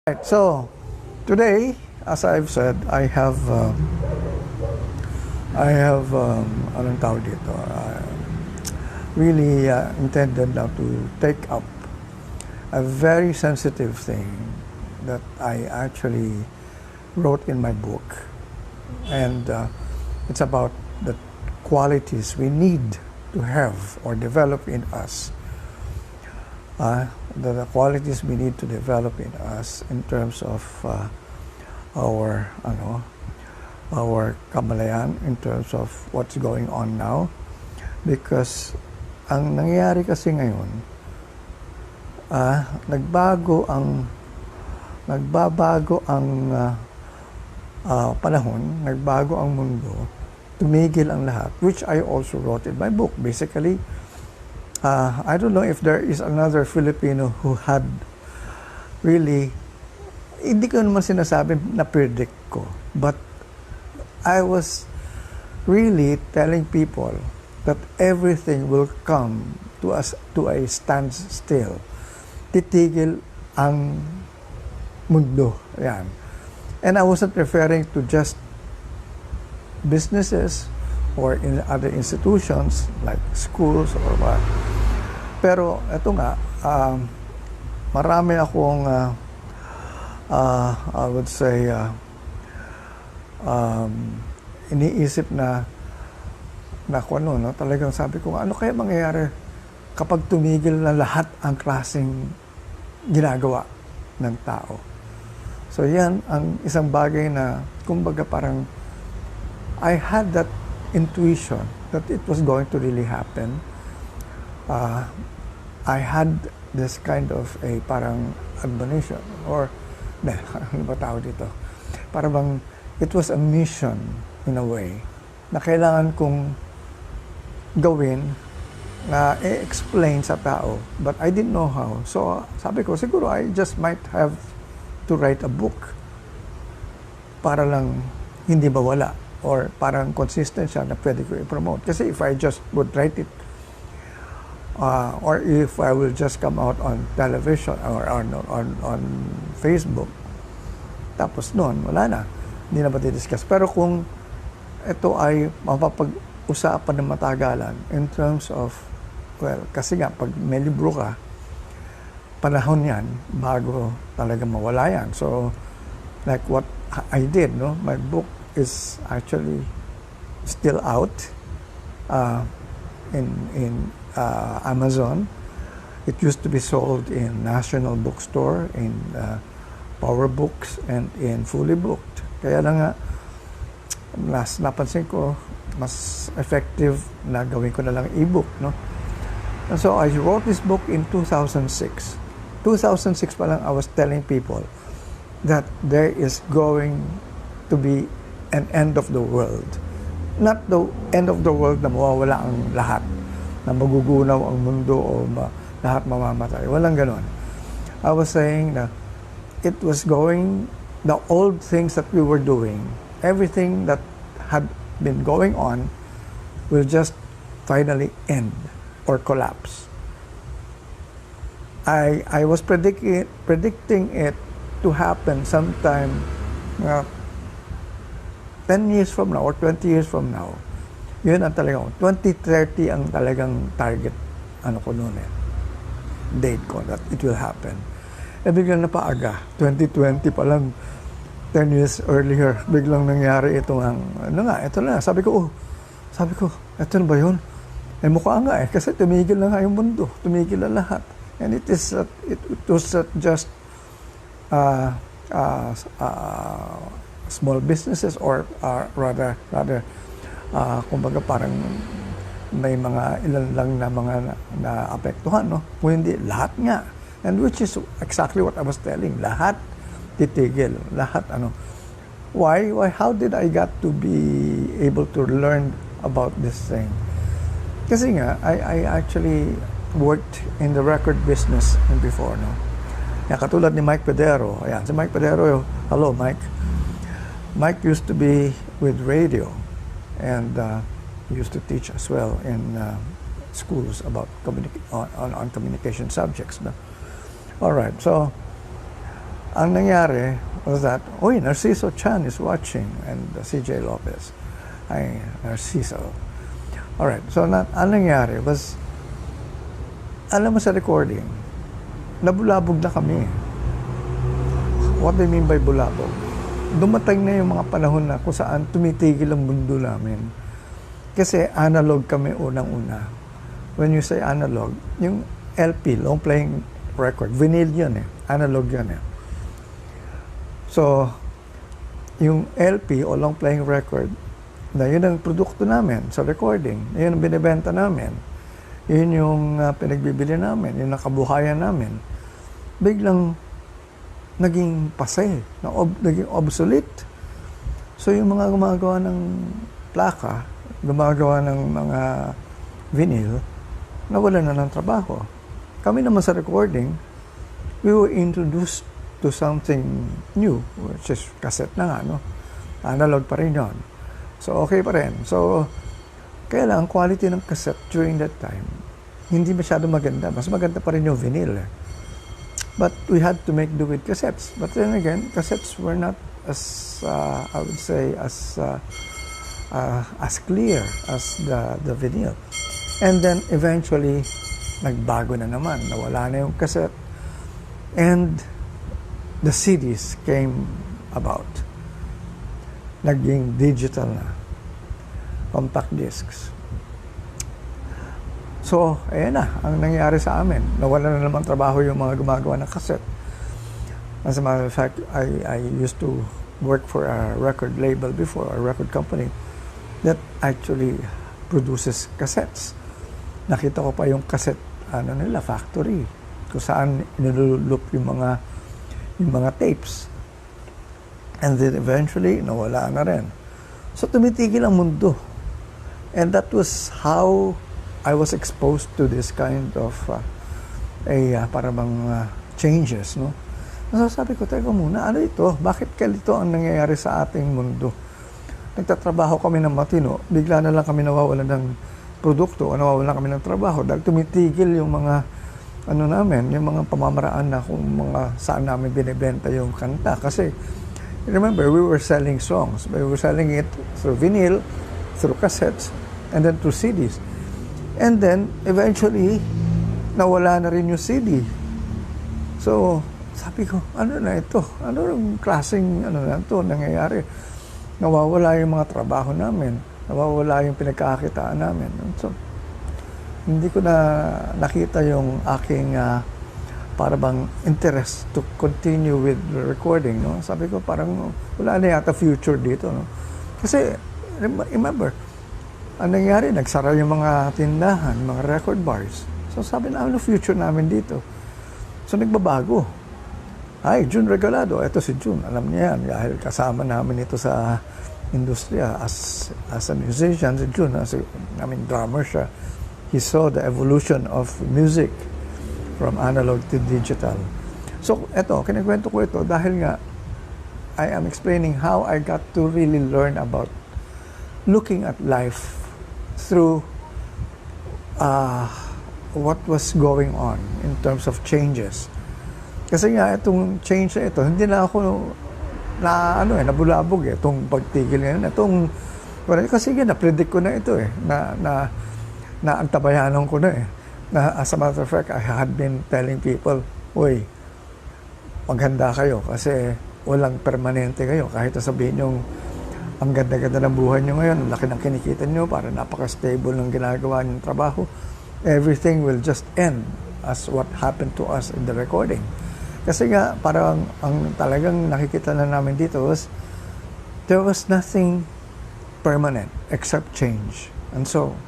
Right, so today, as I've said, anong tawag dito, really intended now to take up a very sensitive thing that I actually wrote in my book, and it's about the qualities we need to have or develop in us. The qualities we need to develop in us in terms of our Kamalayan, in terms of what's going on now, because ang nangyayari kasi ngayon, nagbago ang panahon, nagbago ang mundo, tumigil ang lahat, which I also wrote in my book. Basically, I don't know if there is another Filipino who had really, hindi ko naman sinasabi na predict ko, but I was really telling people that everything will come to a standstill. Titigil ang mundo. Yan. And I wasn't referring to just businesses or in other institutions like schools or what. Pero ito nga, marami akong I would say iniisip na kung ano, no? Talagang sabi ko, ano kaya mangyayari kapag tumigil na lahat ang klaseng ginagawa ng tao. So yan ang isang bagay na kumbaga parang I had that intuition that it was going to really happen. I had this kind of a parang admonition or ano ba tawag dito? Parang bang it was a mission in a way na kailangan kong gawin na i-explain sa tao, but I didn't know how. So sabi ko, siguro I just might have to write a book para lang hindi mawala or parang consistent siya na pwede ko i-promote. Kasi if I just would write it or if I will just come out on television or on Facebook, tapos noon, wala na. Hindi na matidiscuss. Pero kung ito ay mapapag-usapan ng matagalan in terms of, well, kasi nga, pag may libro ka, panahon yan, bago talaga mawala yan. So, like what I did, no? My book is actually still out in Amazon. It used to be sold in National Bookstore, in Power Books, and in Fully Booked. Kaya lang nga, napansin ko, mas effective na gawin ko na lang e-book, no? And so I wrote this book in 2006. 2006 pa lang, I was telling people that there is going to be an end of the world. Not the end of the world na mawawala ang lahat, na magugunaw ang mundo o lahat mamamatay. Walang ganon. I was saying na it was going, the old things that we were doing, everything that had been going on will just finally end or collapse. I was predicting it to happen sometime 10 years from now or 20 years from now. Yun ang talagang 2030 ang talagang target ko noon date ko that it will happen. Biglang napaaga, 2020 pa lang, 10 years earlier, biglang nangyari itong ito na. Sabi ko, ito na ba yun? Mukha nga kasi tumigil na nga yung mundo, tumigil na lahat. And it was just small businesses or rather kumbaga parang may mga ilan lang na mga naapektuhan, no? Kung hindi, lahat nga. And which is exactly what I was telling. Lahat titigil. Lahat Why? How did I got to be able to learn about this thing? Kasi nga, I actually worked in the record business before, no? Yan, katulad ni Mike Pedero. Ayan, si Mike Pedero, hello Mike. Mike used to be with radio and he used to teach as well in schools about on communication subjects. No? All right, so ang nangyari was that, Narciso Chan is watching, and CJ Lopez. Ay, Narciso. Alright, so ang nangyari was, alam mo sa recording, nabulabog na kami. What do I mean by bulabog? Dumating na yung mga panahon na kung saan tumitigil ang mundo namin. Kasi analog kami unang-una. When you say analog, yung LP, long playing record, vinyl yun analog yun So, yung LP o long playing record, na yun ang produkto namin sa recording, yun ang binibenta namin, yun yung pinagbibili namin, yun ang kabuhayan namin, biglang naging pasay, naging obsolete. So yung mga gumagawa ng plaka, gumagawa ng mga vinyl, nawalan na ng trabaho. Kami naman sa recording, we were introduced to something new, which is cassette na nga, analog pa rin yun. So okay pa rin. So, kaya lang, ang quality ng cassette during that time, hindi masyado maganda. Mas maganda pa rin yung vinyl. But we had to make do with cassettes. But then again, cassettes were not as, I would say, as clear as the vinyl. And then eventually, nagbago na naman. Nawala na yung cassette. And the CDs came about. Naging digital na. Compact discs. So, ayan na, ang nangyari sa amin. Nawala na naman trabaho yung mga gumagawa ng cassette. As a matter of fact, I used to work for a record label before, a record company that actually produces cassettes. Nakita ko pa yung cassette, factory, kung saan inilulup yung mga tapes. And then eventually, nawala na rin. So, tumitigil ang mundo. And that was how I was exposed to this kind of changes, no? So sabi ko, teka muna, ano ito? Bakit ganito ang nangyayari sa ating mundo? Nagtatrabaho kami ng matino, bigla na lang kami nawawalan ng produkto o nawawalan kami ng trabaho dahil tumitigil yung mga yung mga pamamaraan na kung saan namin binibenta yung kanta. Kasi remember, we were selling songs. We were selling it through vinyl, through cassettes, and then through CDs. And then, eventually, nawala na rin yung CD. So, sabi ko, ano na ito? Ano yung klaseng na ito nangyayari? Nawawala yung mga trabaho namin. Nawawala yung pinagkakakitaan namin. So, hindi ko na nakita yung aking para bang interest to continue with the recording, no? Sabi ko, parang wala na yata future dito, no? Kasi, remember, ang nangyari, nagsara yung mga tindahan, mga record bars. So sabi na, ano future namin dito? So nagbabago. Ay, June Regalado, eto si June, alam niya yan, dahil kasama namin ito sa industriya as a musician, si June, drummer siya. He saw the evolution of music from analog to digital. So, eto, kinikwento ko ito dahil nga, I am explaining how I got to really learn about looking at life through what was going on in terms of changes. Kasi nga, itong change na ito, hindi na ako nabulabog itong pagtigil ngayon. Kasi na-predict ko na ito na antabayanan ko na na as a matter of fact, I had been telling people, uy, maghanda kayo kasi walang permanente kayo. Kahit sabihin yung ang ganda-ganda ng buhay nyo ngayon, laki ng kinikita nyo, para napaka-stable ng ginagawa nyong trabaho, everything will just end as what happened to us in the recording. Kasi nga, parang ang talagang nakikita na namin dito was, there was nothing permanent except change. And so,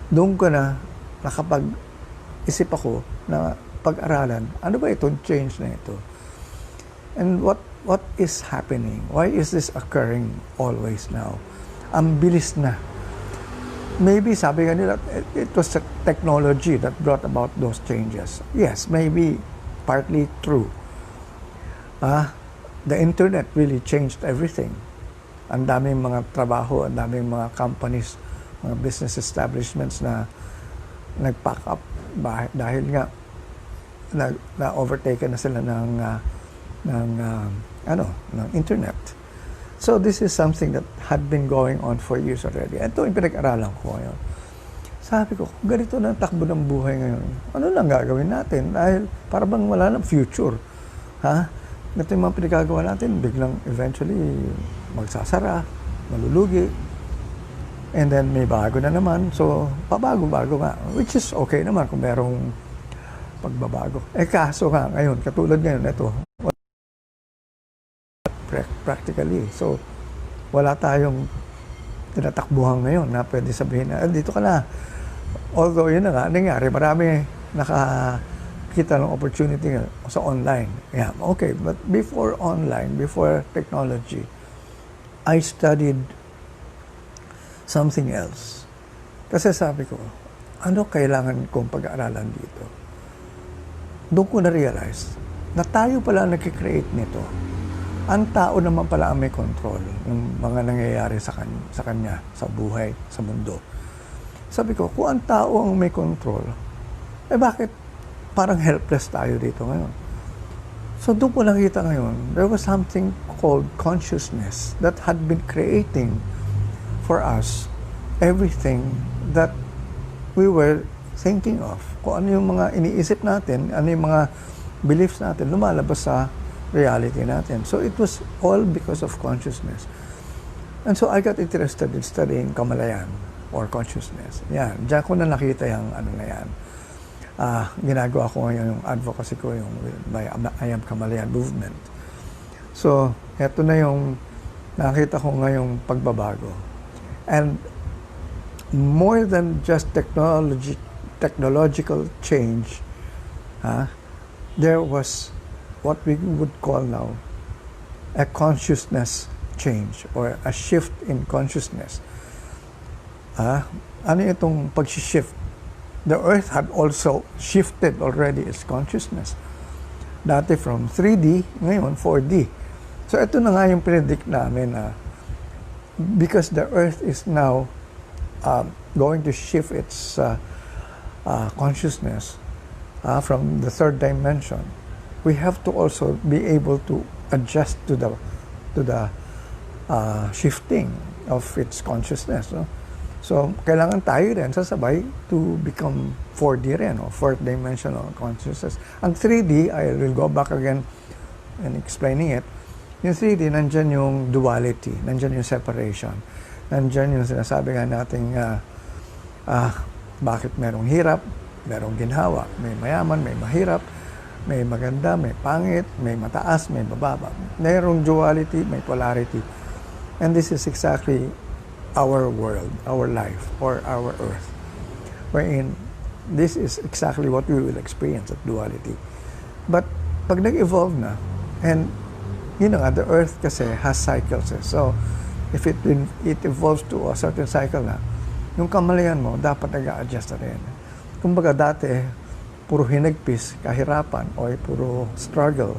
doon ko na nakapag-isip ako na pag-aralan, ano ba itong change na ito? And what is happening? Why is this occurring always now? Ang bilis na. Maybe, sabi nga nila, it was a technology that brought about those changes. Yes, maybe partly true. The internet really changed everything. Ang daming mga trabaho, ang daming mga companies, mga business establishments na nag-pack up dahil nga na-overtaken na sila ng ng, ng internet. So this is something that had been going on for years already. Ito yung pinag-aralan ko ngayon. Sabi ko, kung ganito na takbo ng buhay ngayon, ano lang gagawin natin? Dahil para bang wala ng future. Ha? Ito yung mga pinagagawa natin, biglang eventually magsasara, malulugi, and then may bago na naman. So, pabago-bago nga. Which is okay naman kung merong pagbabago. Kaso nga ngayon, katulad ngayon, ito, practically. So, wala tayong tinatakbuhan ngayon na pwede sabihin na, dito ka na. Although, yun na nga, nangyari, marami nakakita ng opportunity sa online. Yeah, okay. But before online, before technology, I studied something else. Kasi sabi ko, ano kailangan kong pag-aaralan dito? Doon ko na-realize na tayo pala nag-create nito. Ang tao naman pala ang may control ng mga nangyayari sa kanya, sa buhay, sa mundo. Sabi ko, kung ang tao ang may control, bakit parang helpless tayo dito ngayon? So doon ko nakita ngayon, there was something called consciousness that had been creating for us everything that we were thinking of. Kung ano yung mga iniisip natin, ano yung mga beliefs natin, lumalabas sa reality natin. So it was all because of consciousness. And so I got interested in studying Kamalayan or consciousness. Yan, diyan ko na nakita yung ano na yan. Ginagawa ko ngayon yung advocacy ko, yung I Am Kamalayan movement. So, eto na yung nakita ko ngayong pagbabago. And more than just technological change, there was what we would call now a consciousness change or a shift in consciousness. Ano itong pag-shift? The earth had also shifted already its consciousness. Dati from 3D, ngayon 4D. So ito na nga yung predict namin because the earth is now going to shift its consciousness from the third dimension. We have to also be able to adjust to the shifting of its consciousness. No? So, kailangan tayo rin sasabay to become 4D rin, or fourth dimensional consciousness. Ang 3D, I will go back again and explaining it. Yung 3D, nandyan yung duality, nandyan yung separation, nandyan yung sinasabi nga natin bakit merong hirap, merong ginhawa, may mayaman, may mahirap, may maganda, may pangit, may mataas, may bababa. Mayroong duality, may polarity. And this is exactly our world, our life, or our earth. Wherein, this is exactly what we will experience at duality. But, pag nag-evolve na, and, the earth kasi has cycles. So, if it evolves to a certain cycle na, yung kamalayan mo, dapat nag-a-adjust na rin. Kumbaga dati, puro hinagpis, kahirapan, o puro struggle.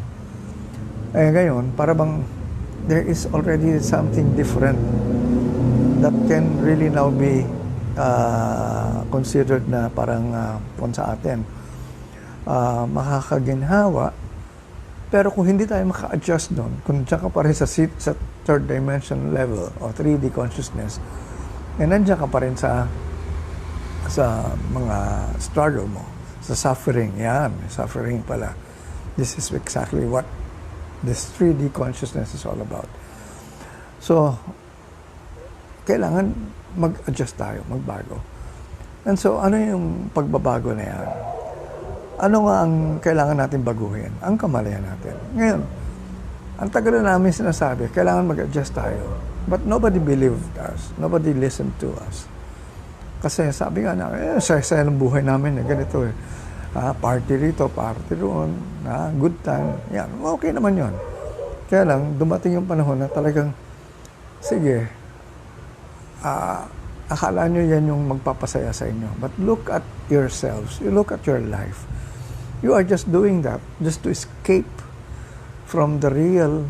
Ngayon, para bang there is already something different that can really now be considered na parang kung sa atin makakaginhawa. Pero kung hindi tayo maka-adjust doon, kung dyan ka pa rin sa third dimension level o 3D consciousness, nandiyan ka pa rin sa mga struggle mo, sa suffering. Yan, suffering pala. This is exactly what this 3D consciousness is all about. So, kailangan mag-adjust tayo, magbago. And so, ano yung pagbabago na yan? Ano nga ang kailangan natin baguhin? Ang kamalayan natin. Ngayon, ang tagal na namin sinasabi, kailangan mag-adjust tayo. But nobody believed us. Nobody listened to us. Kasi sabi nga namin, saya-saya ng buhay namin, ganito . Party rito, party roon, good time. Yan, okay naman yon. Kaya lang, dumating yung panahon na talagang, sige, akala nyo yan yung magpapasaya sa inyo. But look at yourselves. You look at your life. You are just doing that just to escape from the real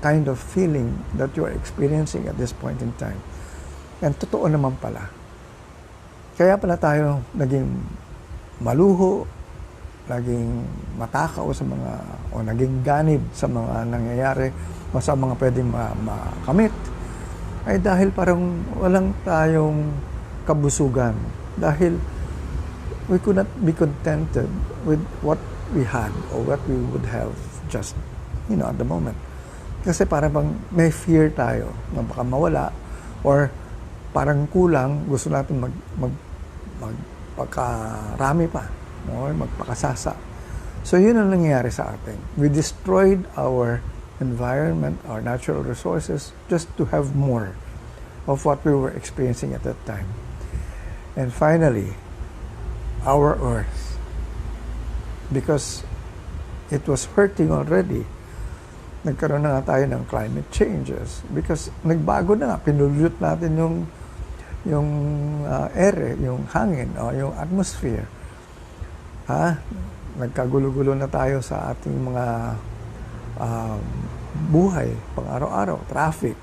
kind of feeling that you are experiencing at this point in time. And totoo naman pala. Kaya pala tayo naging maluho, naging matakaw sa mga, o naging ganib sa mga nangyayari, o sa mga pwedeng makamit, ay dahil parang walang tayong kabusugan. Dahil we could not be contented with what we had or what we would have just, at the moment. Kasi parang bang may fear tayo na baka mawala, or parang kulang, gusto natin magpakarami pa, or magpakasasa. So yun ang nangyayari sa atin. We destroyed our environment, our natural resources, just to have more of what we were experiencing at that time. And finally, our earth, because it was hurting already, nagkaroon na nga tayo ng climate changes because nagbago na nga, pinulute natin yung air, yung hangin, o yung atmosphere. Nagkagulo-gulo na tayo sa ating mga buhay, pang-araw-araw, traffic.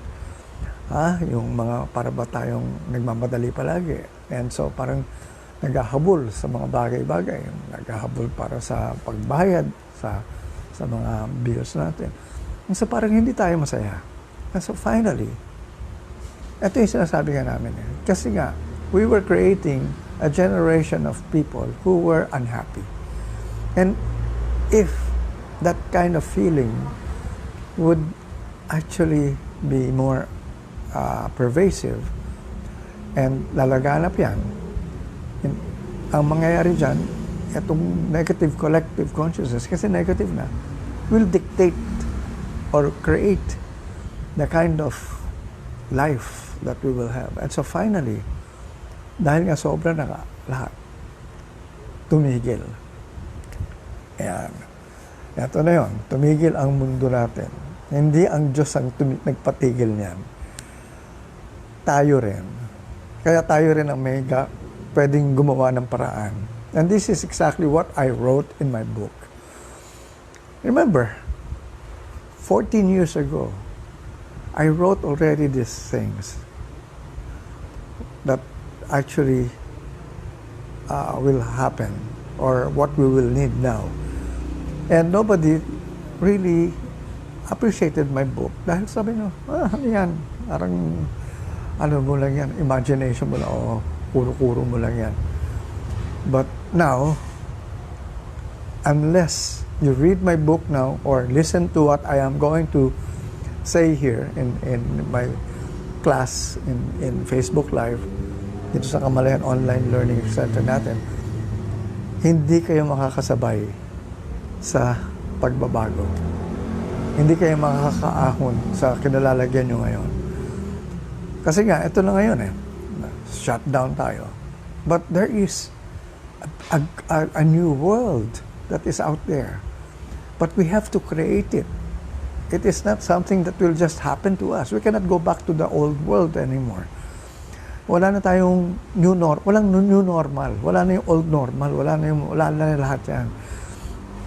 Yung mga para ba tayong nagmamadali palagi. And so parang naghahabol sa mga bagay-bagay. Naghahabol para sa pagbayad sa mga bills natin. And so parang hindi tayo masaya. And so finally, ito yung sinasabi nga namin. Kasi nga, we were creating a generation of people who were unhappy. And if that kind of feeling would actually be more pervasive and lalaganap yan, ang mangyayari dyan, itong negative collective consciousness, kasi negative na, will dictate or create the kind of life that we will have. And so finally, dahil nga sobra na nga lahat, tumigil. Ayan. Ito na yun. Tumigil ang mundo natin. Hindi ang Diyos ang nagpatigil niyan. Tayo rin. Kaya tayo rin ang pwedeng gumawa ng paraan. And this is exactly what I wrote in my book. Remember, 14 years ago, I wrote already these things that actually will happen, or what we will need now. And nobody really appreciated my book dahil sabi nyo, ano yan? Parang, ano mo lang yan, imagination mo lang, o kuro-kuro mo lang yan. But now, unless you read my book now or listen to what I am going to say here in my class in Facebook Live, dito sa Kamalayan Online Learning Center natin, hindi kayo makakasabay sa pagbabago. Hindi kayo makakaahon sa kinalalagyan nyo ngayon. Kasi nga, ito na ngayon shut down tayo. But there is a new world that is out there. But we have to create it. It is not something that will just happen to us. We cannot go back to the old world anymore. Wala na tayong walang new normal. Wala na yung old normal. Wala na lahat yan.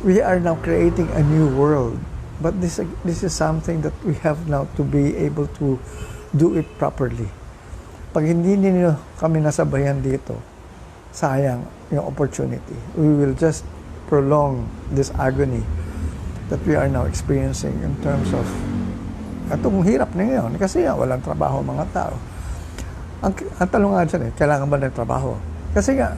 We are now creating a new world. But this is something that we have now to be able to do it properly. Pag hindi niyo kami nasabayan dito, sayang yung opportunity. We will just prolong this agony that we are now experiencing in terms of itong hirap na ngayon. Kasi walang trabaho mga tao. Ang tanong nga dyan kailangan ba ng trabaho? Kasi nga,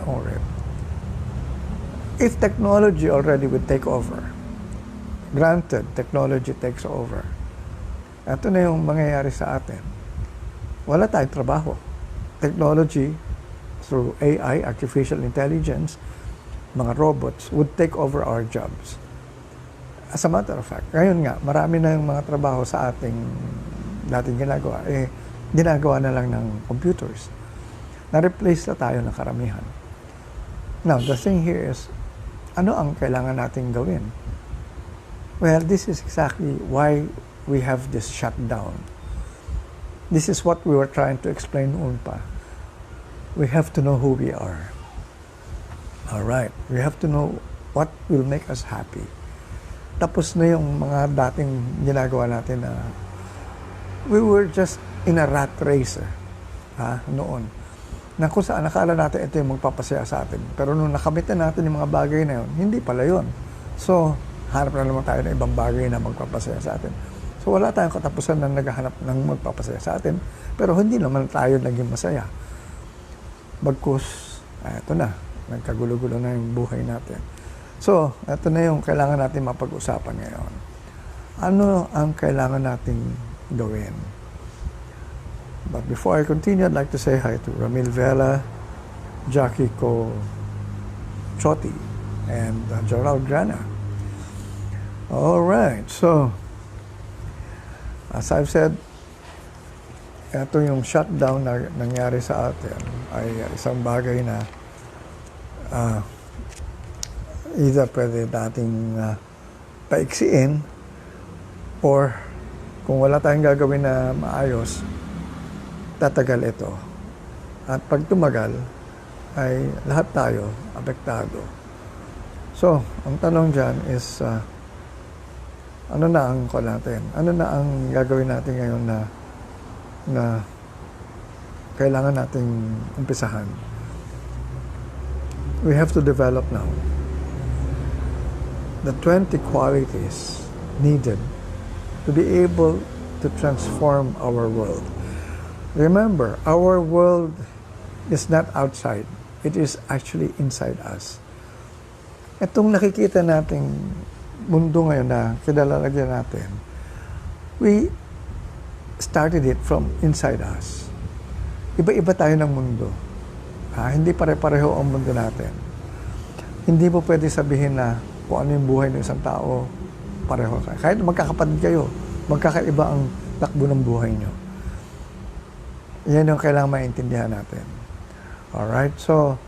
if technology already would take over, granted, technology takes over, ito na yung mangyayari sa atin. Wala tayong trabaho. Technology, through AI, artificial intelligence, mga robots, would take over our jobs. As a matter of fact, ngayon nga, marami na yung mga trabaho sa dating ginagawa, ginagawa na lang ng computers. Na-replace na tayo ng karamihan. Now, the thing here is, ano ang kailangan natin gawin? Well, this is exactly why we have this shutdown. This is what we were trying to explain noon pa. We have to know who we are. All right. We have to know what will make us happy. Tapos na yung mga dating ginagawa natin na we were just in a rat race noon. na kung saan nakala natin ito yung magpapasaya sa atin. Pero nung nakamit na natin yung mga bagay na yun, hindi pala yun. So, hanap na naman tayo ng ibang bagay na magpapasaya sa atin. So, wala tayong katapusan na naghahanap ng magpapasaya sa atin. Pero hindi naman tayo naging masaya. Bagkus, ito na, nagkagulo-gulo na yung buhay natin. So, ito na yung kailangan natin mapag-usapan ngayon. Ano ang kailangan nating gawin? But before I continue, I'd like to say hi to Ramil Vela, Jackie Ko Choti, and Gerald Grana. All right, so as I've said, ito yung shutdown na nangyari sa atin ay isang bagay na either pwede nating paiksiin or kung wala tayong gagawin na maayos, tatagal ito. At pag tumagal, ay lahat tayo apektado. So, ang tanong dyan is, ano na ang call natin? Ano na ang gagawin natin ngayon na kailangan nating umpisahan? We have to develop now the 20 qualities needed to be able to transform our world. Remember, our world is not outside. It is actually inside us. Itong nakikita nating mundo ngayon na kinalalagyan natin, we started it from inside us. Iba-iba tayo ng mundo. Hindi pare-pareho ang mundo natin. Hindi mo pwede sabihin na kung ano yung buhay ng isang tao, pareho kayo. Kahit magkakapatid kayo, magkakaiba ang takbo ng buhay nyo. Yan yung kailangan maintindihan natin. Alright, so,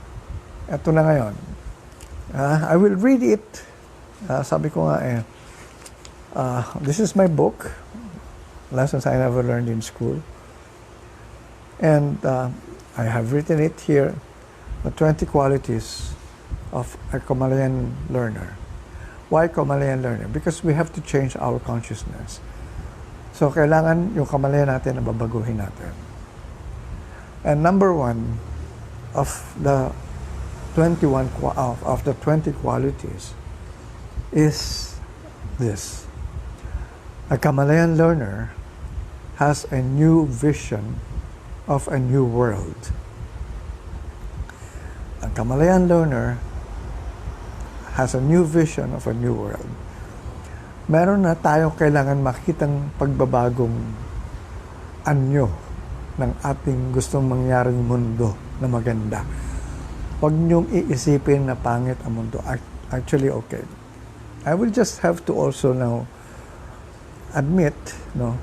eto na ngayon. I will read it. Sabi ko nga this is my book, Lessons I Never Learned in School. And I have written it here, the 20 qualities of a Kamalayan learner. Why Kamalayan learner? Because we have to change our consciousness. So, kailangan yung kamalayan natin na babaguhin natin. And number one of the 20 qualities is this. A Kamalayan learner has a new vision of a new world. A Kamalayan learner has a new vision of a new world. Meron na tayong kailangan makitang pagbabagong anyo ng ating gustong mangyaring mundo na maganda. Huwag niyong iisipin na pangit ang mundo. Actually, okay. I will just have to also now admit, no,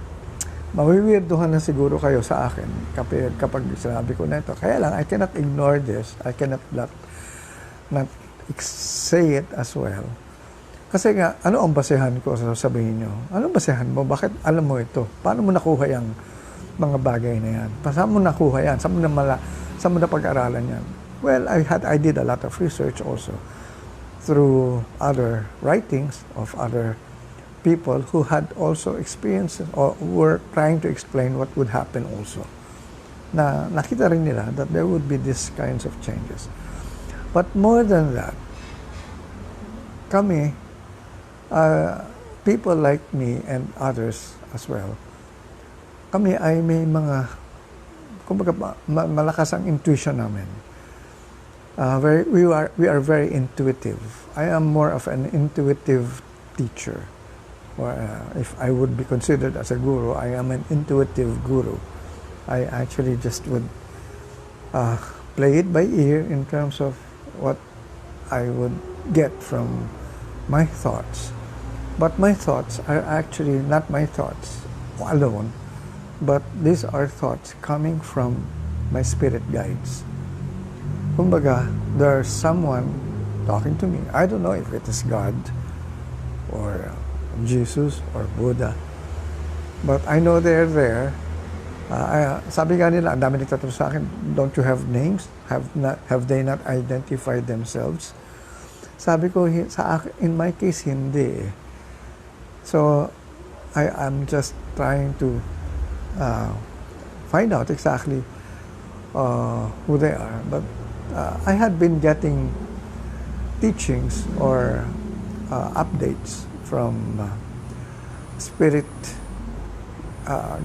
mawiwirduhan na siguro kayo sa akin kapag sinabi ko na ito. Kaya lang, I cannot ignore this. I cannot not say it as well. Kasi nga, ano ang basehan ko sa sabihin nyo? Anong basehan mo? Bakit alam mo ito? Paano mo nakuha yung mga bagay na yan? Saan mo nakuha yan? Saan mo na pag-aralan yan? Well, I did a lot of research also through other writings of other people who had also experienced or were trying to explain what would happen also. Na nakita rin nila that there would be these kinds of changes. But more than that, kami, people like me and others as well, kami ay may mga, kumbaga, malakas ang intuition namin. We are very intuitive. I am more of an intuitive teacher. Or if I would be considered as a guru, I am an intuitive guru. I actually just would play it by ear in terms of what I would get from my thoughts. But my thoughts are actually not my thoughts alone, but these are thoughts coming from my spirit guides. Kumbaga, there's someone talking to me. I don't know if it is God or Jesus or Buddha, but I know they're there. Sabi nga nila, ang dami nagtatanong sa akin, don't you have names? Have they not identified themselves? Sabi ko, sa akin, in my case, hindi. So, I'm just trying to find out exactly who they are. But I had been getting teachings or updates from spirit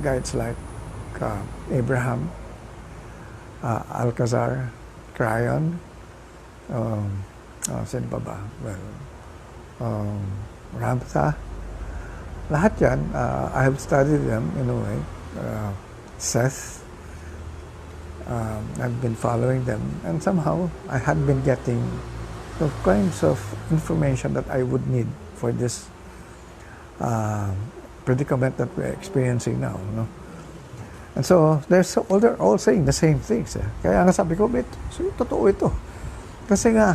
guides like Abraham, Alcazar, Cryon, sino pa ba? Well, Ramtha. Lahat yan, I have studied them in a way. Seth, I've been following them, and somehow I had been getting the kinds of information that I would need for this predicament that we're experiencing now. No? And so, they're all saying the same things. Kaya nga sabi ko, so, totoo ito. Kasi nga,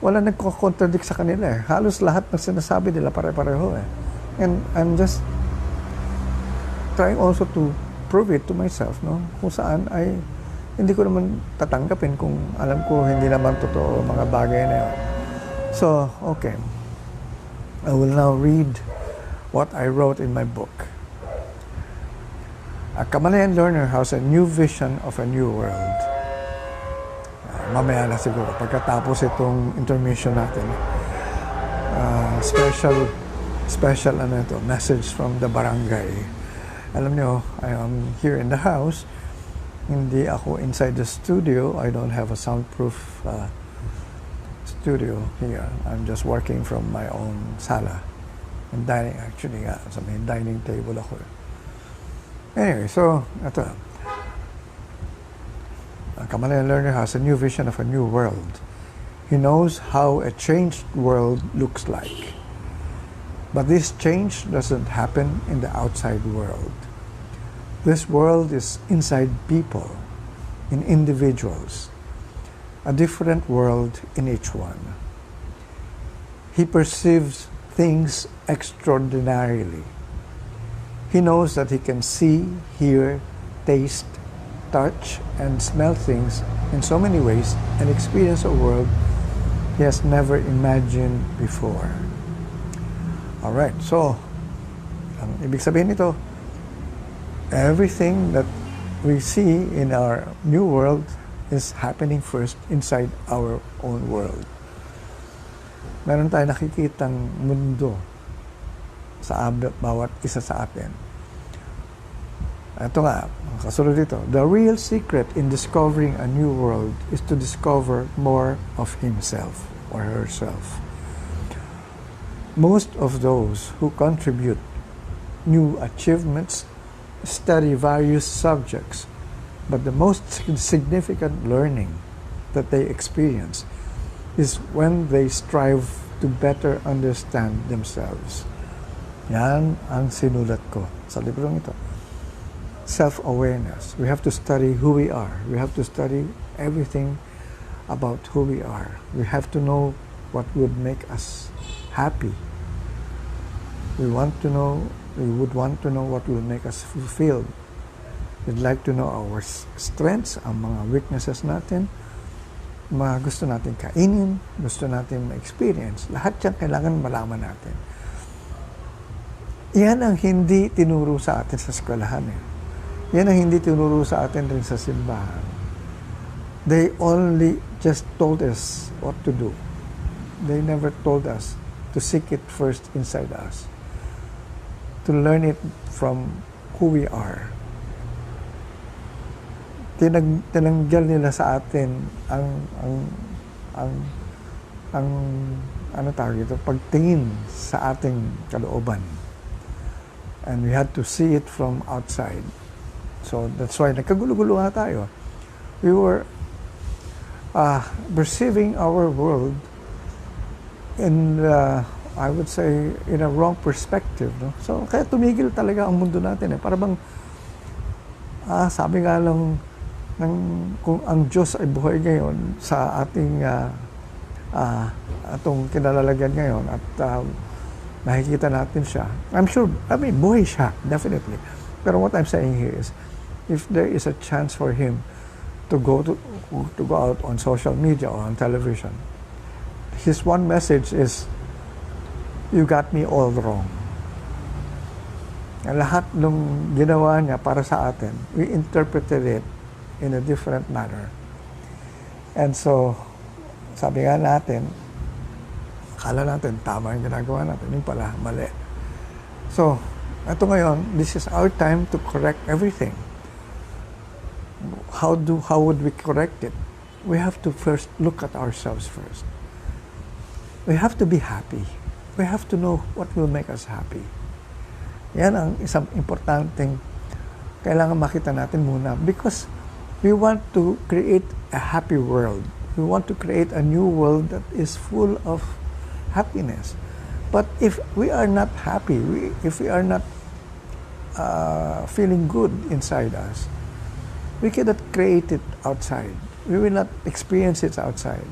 wala nagko-contradict sa kanila. Halos lahat ng sinasabi nila pare-pareho. And I'm just trying also to prove it to myself, no? Kung saan ay hindi ko naman tatanggapin kung alam ko hindi naman totoo mga bagay na yun. So, okay. I will now read what I wrote in my book. A Kamalayan Learner has a new vision of a new world. Mamaya na siguro, pagkatapos itong intermission natin. Special message from the barangay. Alam nyo, I am here in the house. Hindi ako inside the studio. I don't have a soundproof studio here. I'm just working from my own sala. And dining, actually, sa may dining table ako. Anyway, so, ito. A Kamalayan Learner has a new vision of a new world. He knows how a changed world looks like. But this change doesn't happen in the outside world. This world is inside people, in individuals, a different world in each one. He perceives things extraordinarily. He knows that he can see, hear, taste, touch, and smell things in so many ways and experience a world he has never imagined before. Alright, so, ang ibig sabihin nito, everything that we see in our new world is happening first inside our own world. Meron tayong nakikitang mundo sa bawat isa sa atin. Ito nga, kasunod dito. The real secret in discovering a new world is to discover more of himself or herself. Most of those who contribute new achievements study various subjects, but the most significant learning that they experience is when they strive to better understand themselves. Yan ang sinulat ko sa librong ito. Self-awareness. We have to study who we are. We have to study everything about who we are. We have to know what would make us happy. We would want to know what will make us fulfilled. We'd like to know our strengths, ang mga weaknesses natin, mga gusto natin kainin, gusto natin ma-experience. Lahat yan kailangan malaman natin. Yan ang hindi tinuro sa atin sa eskwelahan. Yan ang hindi tinuro sa atin rin sa simbahan. They only just told us what to do. They never told us to seek it first inside us. To learn it from who we are. Tinanggal nila sa atin ang ano tawag ito, pagtingin sa ating kalooban. And we had to see it from outside. So that's why nagkagulo-gulo nga tayo. We were perceiving our world in I would say in a wrong perspective, no? So kaya tumigil talaga ang mundo natin. Para bang sabi nga lang kung ang Diyos ay buhay ngayon sa ating atong kinalalagyan ngayon at nakikita natin siya. I'm sure, buhay siya, definitely. Pero what I'm saying here is, if there is a chance for him to go out on social media or on television, his one message is, you got me all wrong. Lahat ng ginawa niya para sa atin, we interpreted it in a different manner. And so, sabi nga natin, akala natin tama yung ginagawa natin, yung pala mali. So, ito ngayon, this is our time to correct everything. How would we correct it? We have to first look at ourselves first. We have to be happy. We have to know what will make us happy. Yan ang isang importanteng kailangan makita natin muna, because we want to create a happy world. We want to create a new world that is full of happiness. But if we are not happy, if we are not feeling good inside us, we cannot create it outside. We will not experience it outside.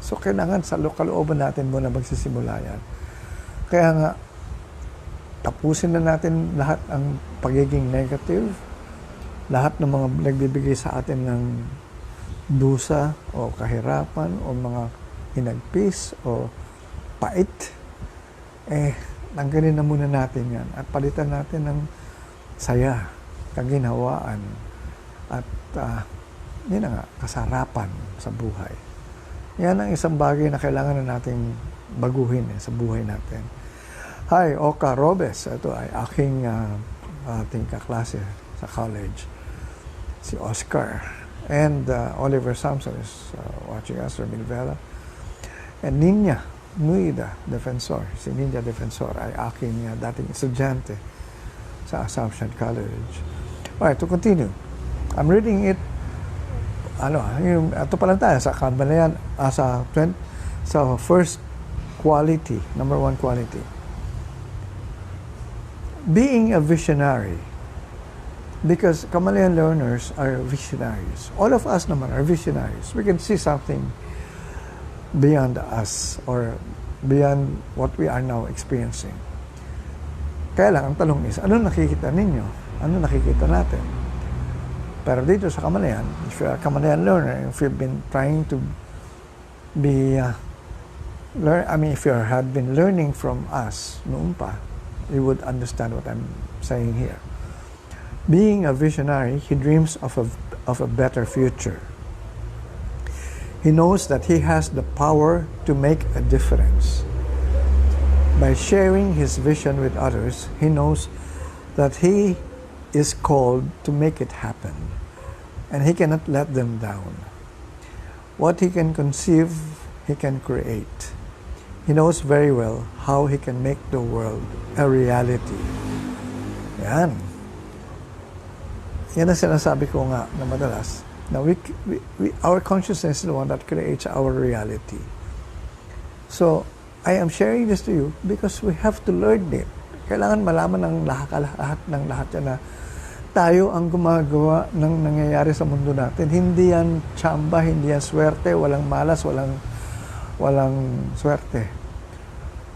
So kailangan sa kalooban natin muna magsisimula yan. Kaya nga, tapusin na natin lahat ang pagiging negative, lahat ng mga nagbibigay sa atin ng dusa o kahirapan o mga hinagpis o pait. Tanggalin na muna natin yan at palitan natin ng saya, kaginhawaan at yun na nga, kasarapan sa buhay. Yan ang isang bagay na kailangan na nating baguhin sa buhay natin. Hi, Oka Robes. Ito ay aking ating kaklase sa college. Si Oscar. And Oliver Samson is watching us, Ramil Vela. And Ninya Nuida Defensor. Si Ninya Defensor ay aking dating estudyante sa Assumption College. Alright, to continue. I'm reading it. Ito pa lang tayo sa Kamalayan, sa first quality, number 1 quality. Being a visionary, because Kamalayan learners are visionaries. All of us naman are visionaries. We can see something beyond us or beyond what we are now experiencing. Kaya lang, ang tanong is, ano nakikita ninyo? Ano nakikita natin? Pero dito sa Kamalayan, if you are a Kamalayan learner, if you've been trying to be, if you had been learning from us noon pa, you would understand what I'm saying here. Being a visionary, he dreams of a better future. He knows that he has the power to make a difference. By sharing his vision with others, he knows that he is called to make it happen, and he cannot let them down. What he can conceive, he can create. He knows very well how he can make the world a reality. Yan. Yan ang sinasabi ko nga na madalas. Now, our consciousness is the one that creates our reality. So, I am sharing this to you because we have to learn it. Kailangan malaman ng lahat yan na tayo ang gumagawa ng nangyayari sa mundo natin. Hindi yan tsamba, hindi yan swerte, walang malas, walang swerte.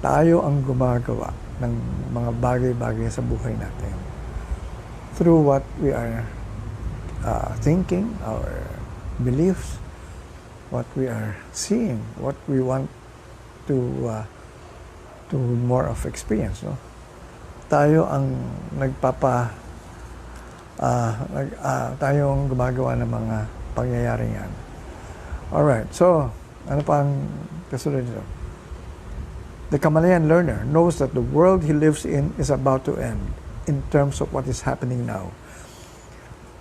Tayo ang gumagawa ng mga bagay-bagay sa buhay natin. Through what we are thinking, our beliefs, what we are seeing, what we want to more of experience. No? Tayo ang tayo ang gumagawa ng mga pangyayaring yan. Alright, so, ano pa ang kasunod nito? The Kamalayan learner knows that the world he lives in is about to end in terms of what is happening now.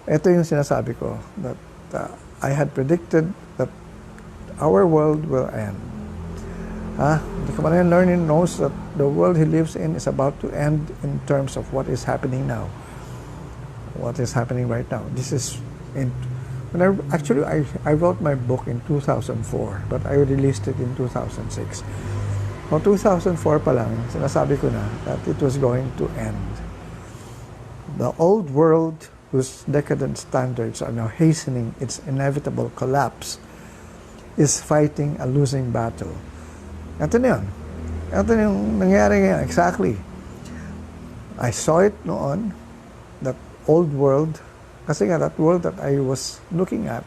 Ito yung sinasabi ko, that I had predicted that our world will end. The Kamalayan learner knows that the world he lives in is about to end in terms of what is happening now. What is happening right now. This is I wrote my book in 2004, but I released it in 2006. O 2004 pa lang, sinasabi ko na that it was going to end. The old world, whose decadent standards are now hastening its inevitable collapse, is fighting a losing battle. Ito na yun. Ito na yung nangyari ngayon. Exactly. I saw it noon, that old world, kasi nga that world that I was looking at,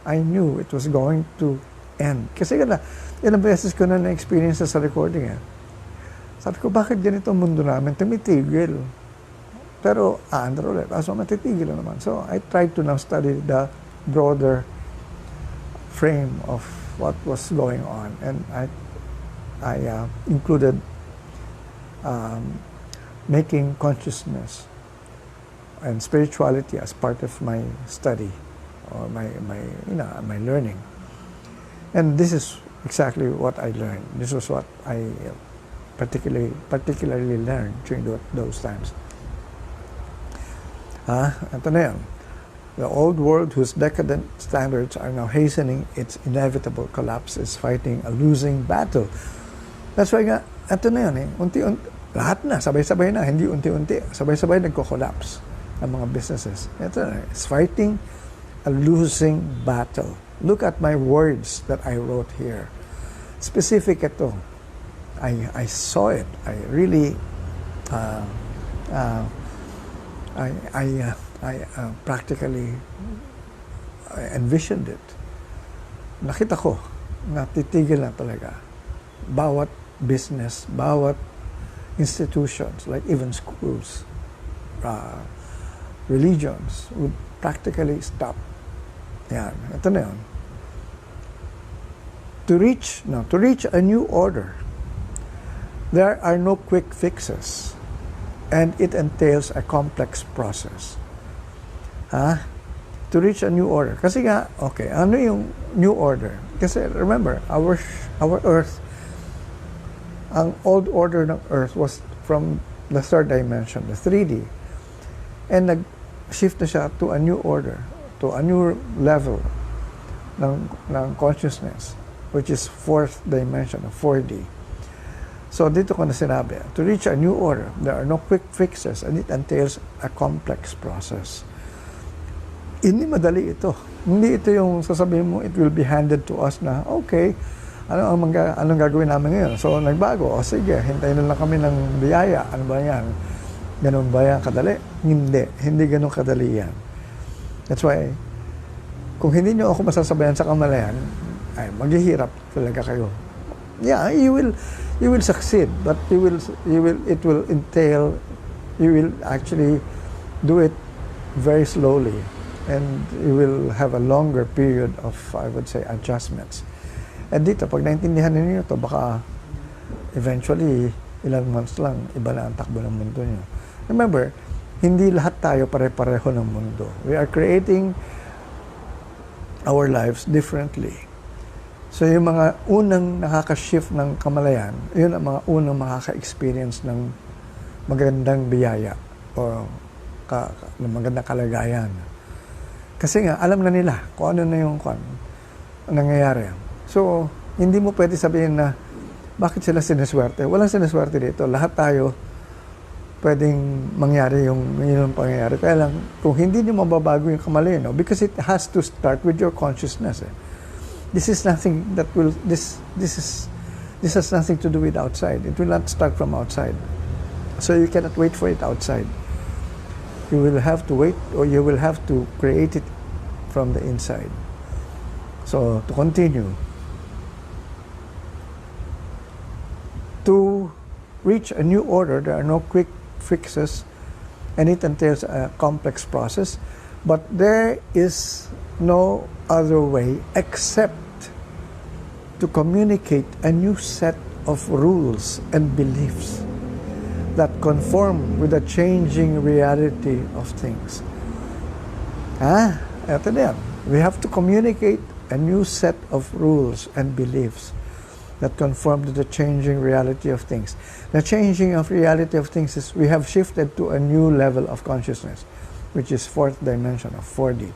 I knew it was going to end. Kasi nga ilang beses ko na na-experience sa recording. Sabi ko, bakit ganito ang mundo namin? Tumitigil. Pero, andar ulit. So, matitigil naman. So, I tried to now study the broader frame of what was going on, and I included making consciousness and spirituality as part of my study or my learning. And this is exactly what I learned. This was what I particularly learned during those times. Ito na yan. The old world, whose decadent standards are now hastening its inevitable collapse, is fighting a losing battle. That's why nga, ito na yan unti-unti, lahat na, sabay-sabay na, hindi unti-unti, sabay-sabay nagko-collapse ang mga businesses. Ito na, it's fighting a losing battle. Look at my words that I wrote here. Specific ito. I saw it. I really I practically envisioned it. Nakita ko, natitigil na talaga. Bawat business, bawat institutions, like even schools, religions, would practically stop. Yan, ito na yun. To reach a new order, there are no quick fixes, and it entails a complex process. To reach a new order. Kasi nga, okay, ano yung new order? Kasi remember, our Earth, ang old order ng Earth was from the third dimension, the 3D. And nag-shift na siya to a new order, to a new level ng consciousness, which is fourth dimension, 4D. So dito ko na sinabi, to reach a new order, there are no quick fixes, and it entails a complex process. Hindi madali ito. Hindi ito yung sasabihin mo, it will be handed to us na, okay, anong gagawin namin ngayon? So, nagbago. O sige, hintayin na lang kami ng biyaya. Ano ba yan? Ganun ba yan kadali? Hindi ganun kadali yan. That's why, kung hindi nyo ako masasabayan sa Kamalayan, ay maghihirap talaga kayo. Yeah, you will succeed, but it will entail, you will actually do it very slowly. And you will have a longer period of, I would say, adjustments. And dito, pag naintindihan ninyo ito, baka eventually, ilang months lang, iba na ang takbo ng mundo nyo. Remember, hindi lahat tayo pare-pareho ng mundo. We are creating our lives differently. So yung mga unang nakaka-shift ng Kamalayan, yun ang mga unang makaka-experience ng magandang biyaya o magandang kalagayan. Kasi nga, alam na nila kung ano na yung nangyayari. So, hindi mo pwede sabihin na bakit sila sineswerte. Walang sineswerte dito. Lahat tayo pwedeng mangyari yung pangyayari. Kaya lang, kung hindi nyo mababago yung Kamalayan, because it has to start with your consciousness. This is nothing that will, this has nothing to do with outside. It will not start from outside. So you cannot wait for it outside. You will have to wait, or you will have to create it from the inside. So, to continue, to reach a new order, there are no quick fixes, and it entails a complex process, but there is no other way except to communicate a new set of rules and beliefs that conform with the changing reality of things. Ito na yan. We have to communicate a new set of rules and beliefs that conform to the changing reality of things. The changing of reality of things is we have shifted to a new level of consciousness, which is fourth dimension of 4D.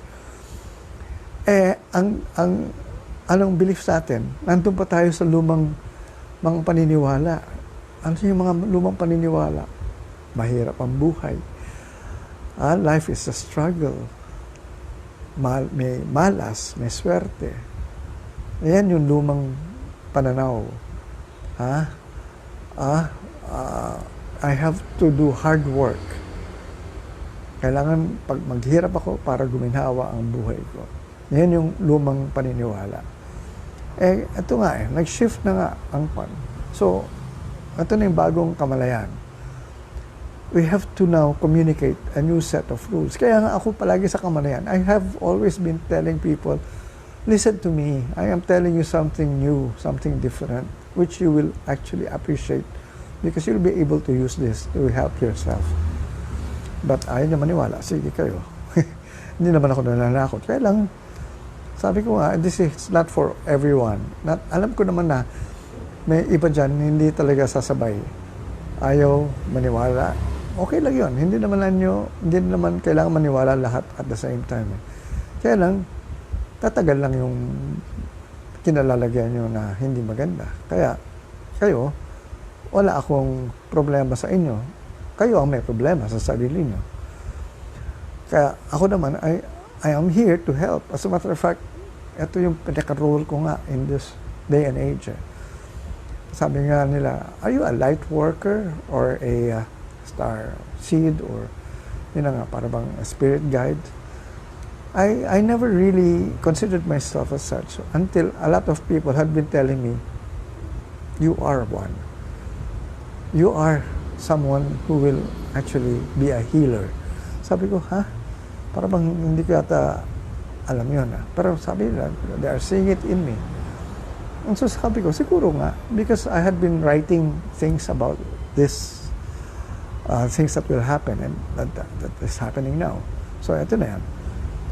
Anong belief sa atin? Nandun pa tayo sa lumang mga paniniwala. Ano yung mga lumang paniniwala? Mahirap ang buhay. Life is a struggle. May malas, may swerte. Ayan yung lumang pananaw. I have to do hard work. Kailangan pag maghirap ako para guminhawa ang buhay ko. Yan yung lumang paniniwala. Ito nga nag-shift na nga ang pan. So, ito na yung bagong Kamalayan. we have to now communicate a new set of rules. Kaya nga ako palagi sa Kamalayan, I have always been telling people, listen to me, I am telling you something new, something different, which you will actually appreciate because you'll be able to use this to help yourself. But ayaw niya maniwala, sige kayo. Hindi naman ako nananakot. Kaya lang, sabi ko nga, this is not for everyone. Alam ko naman na may iba dyan, hindi talaga sasabay. Ayaw maniwala. Okay lang yun. Hindi naman kailangan maniwala lahat at the same time. Kaya lang, tatagal lang yung kinalalagyan nyo na hindi maganda. Kaya, kayo, wala akong problema sa inyo. Kayo ang may problema sa sarili nyo. Kaya ako naman, I am here to help. As a matter of fact, ito yung pinaka-role ko nga in this day and age. Sabi nga nila, are you a light worker or a star seed or yun nga, para bang a spirit guide? I never really considered myself as such until a lot of people had been telling me, you are one. You are someone who will actually be a healer. Sabi ko, ha? Para bang hindi ko yata alam yun. Pero sabi nila, they are seeing it in me. And so sabi ko, siguro nga, because I had been writing things about this, things that will happen and that is happening now. So, ito na yan.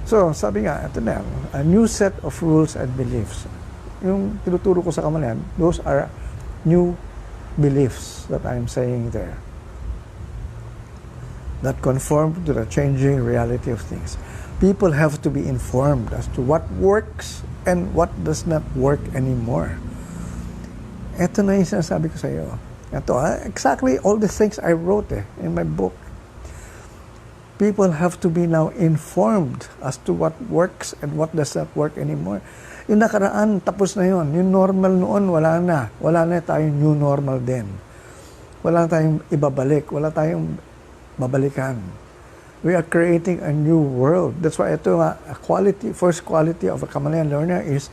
So, sabi nga, ito na yan, a new set of rules and beliefs. Yung tinuturo ko sa Kamalayan, those are new beliefs that I'm saying there that conform to the changing reality of things. People have to be informed as to what works and what does not work anymore. Ito na yung sinasabi ko sa iyo. Ito, exactly all the things I wrote in my book. People have to be now informed as to what works and what does not work anymore. Yung nakaraan, tapos na yun. Yung normal noon, wala na. Wala na tayong new normal din. Wala tayong ibabalik. Wala tayong babalikan. We are creating a new world. That's why ito nga, first quality of a Kamalayan learner is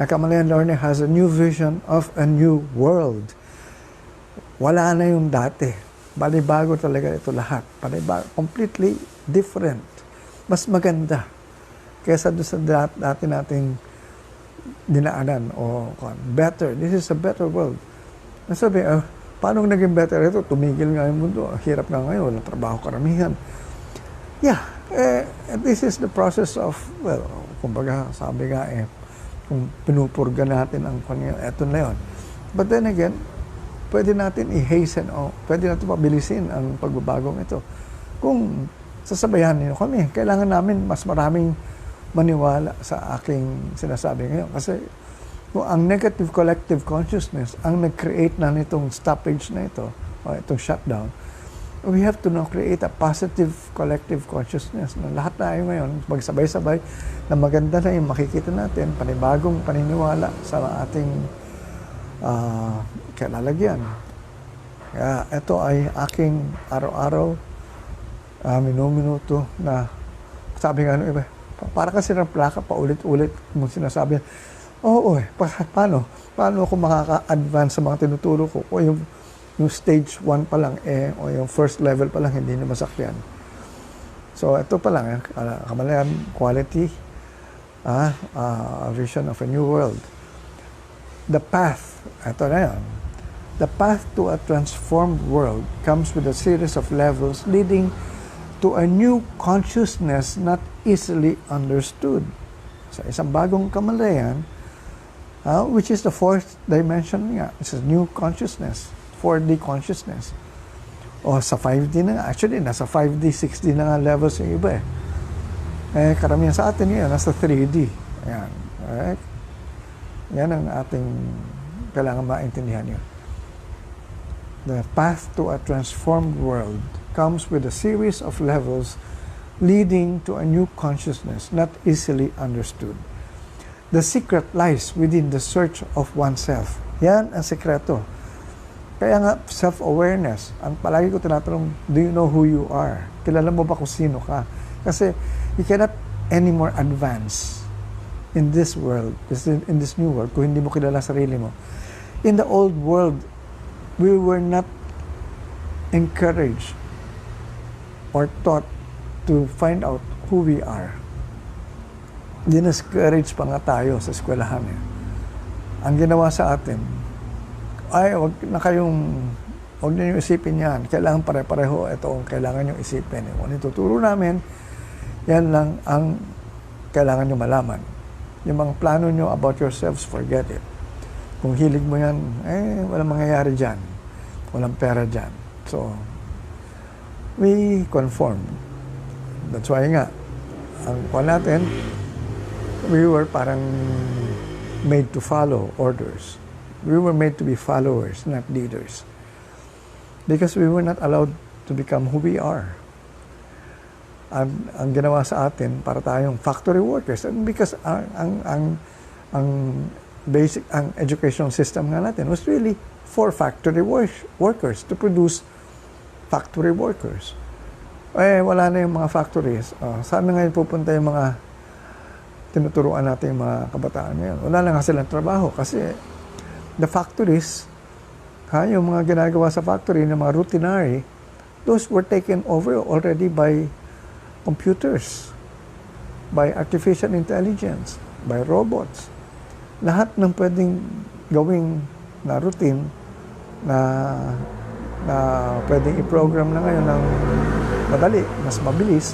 a Kamalayan learner has a new vision of a new world. Wala na yung dati. Balibago talaga ito lahat. Balibago, completely different. Mas maganda kaysa doon sa dati nating dinaanan o better. This is a better world. Nasabi, paano naging better ito? Tumigil nga yung mundo. Hirap nga ngayon. Walang trabaho karamihan. Yeah, this is the process of, well, kumbaga, sabi nga kung pinupurga natin ang Panginoon, eto na yun. But then again, pwede natin i-hasten o pwede natin pabilisin ang pagbabagong ito. Kung sasabayan niyo kami, kailangan namin mas maraming maniwala sa aking sinasabi ngayon. Kasi kung ang negative collective consciousness ang nag-create na nitong stoppage na ito, o itong shutdown, we have to now create a positive collective consciousness na lahat tayo ngayon magsabay-sabay na maganda na yung makikita natin, panibagong paniniwala sa ating kalalagyan. Kaya ito ay aking araw-araw, minuto na sabi nga iba, para kasi ng plaka paulit-ulit mong sinasabi, paano ako makaka-advance sa mga tinuturo ko o yung stage 1 pa lang o yung first level pa lang hindi na masakyan. So ito pa lang Kamalayan quality, a vision of a new world. The path, ito na yan. The path to a transformed world comes with a series of levels leading to a new consciousness not easily understood. Sa isang bagong Kamalayan, which is the fourth dimension nga. It's a new consciousness, 4D consciousness. O sa 5D na nga. Actually, nasa 5D, 6D na nga levels yung iba karamihan sa atin ngayon, nasa 3D. Ayan. Alright? Yan ang ating kailangan maintindihan yun. The path to a transformed world comes with a series of levels leading to a new consciousness not easily understood. The secret lies within the search of oneself. Yan ang sekreto. Kaya nga, self-awareness. Ang palagi ko tinatanong, do you know who you are? Kilala mo ba kung sino ka? Kasi you cannot anymore advance in this world, in this new world, kung hindi mo kilala sarili mo. In the old world, we were not encouraged or taught to find out who we are. Diniscourage pa nga tayo sa eskwelahan eh. Ang ginawa sa atin, ay wag niyo isipin yan, kailangan pare-pareho, ito ang kailangan nyo isipin. Kung ituturo namin, yan lang ang kailangan nyo malaman. Yung mga plano nyo about yourselves, forget it. Kung hilig mo yan, walang mangyayari dyan. Walang pera dyan. So, we conform. That's why nga, ang kuha natin, we were parang made to follow orders. We were made to be followers, not leaders. Because we were not allowed to become who we are. Ang ginawa sa atin, para tayong factory workers. And because ang basic, ang educational system nga natin was really for factory workers, to produce factory workers. Wala na yung mga factories. Saan na ngayon pupunta yung mga tinuturuan natin yung mga kabataan ngayon? Wala na nga silang trabaho kasi the factories, yung mga ginagawa sa factory, ng mga routinary, those were taken over already by computers, by artificial intelligence, by robots. Lahat ng pwedeng gawing na routine na pwedeng i-program na ngayon ng madali, mas mabilis,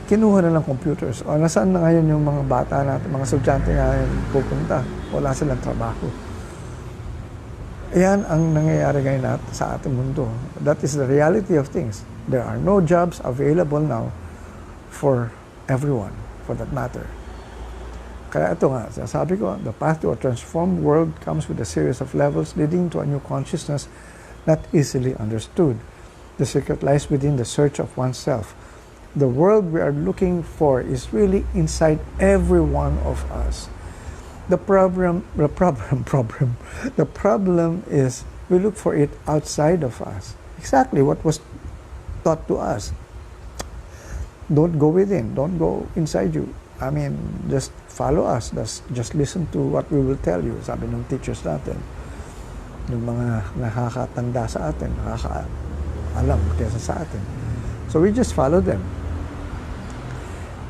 kinuha na ng computers. O nasaan na ngayon yung mga bata natin, mga estudyante ngayon pupunta? Wala silang trabaho. Yan ang nangyayari ngayon sa ating mundo. That is the reality of things. There are no jobs available now for everyone, for that matter. Kaya ito nga, sabi ko, the path to a transformed world comes with a series of levels leading to a new consciousness not easily understood. The secret lies within the search of oneself. The world we are looking for is really inside every one of us. The problem is we look for it outside of us. Exactly what was taught to us. Don't go within. Don't go inside you. I mean, just follow us. Just listen to what we will tell you. Sabi ng teachers natin. Yung mga nakakatanda sa atin, nakakaalam kaysa sa atin. So we just follow them.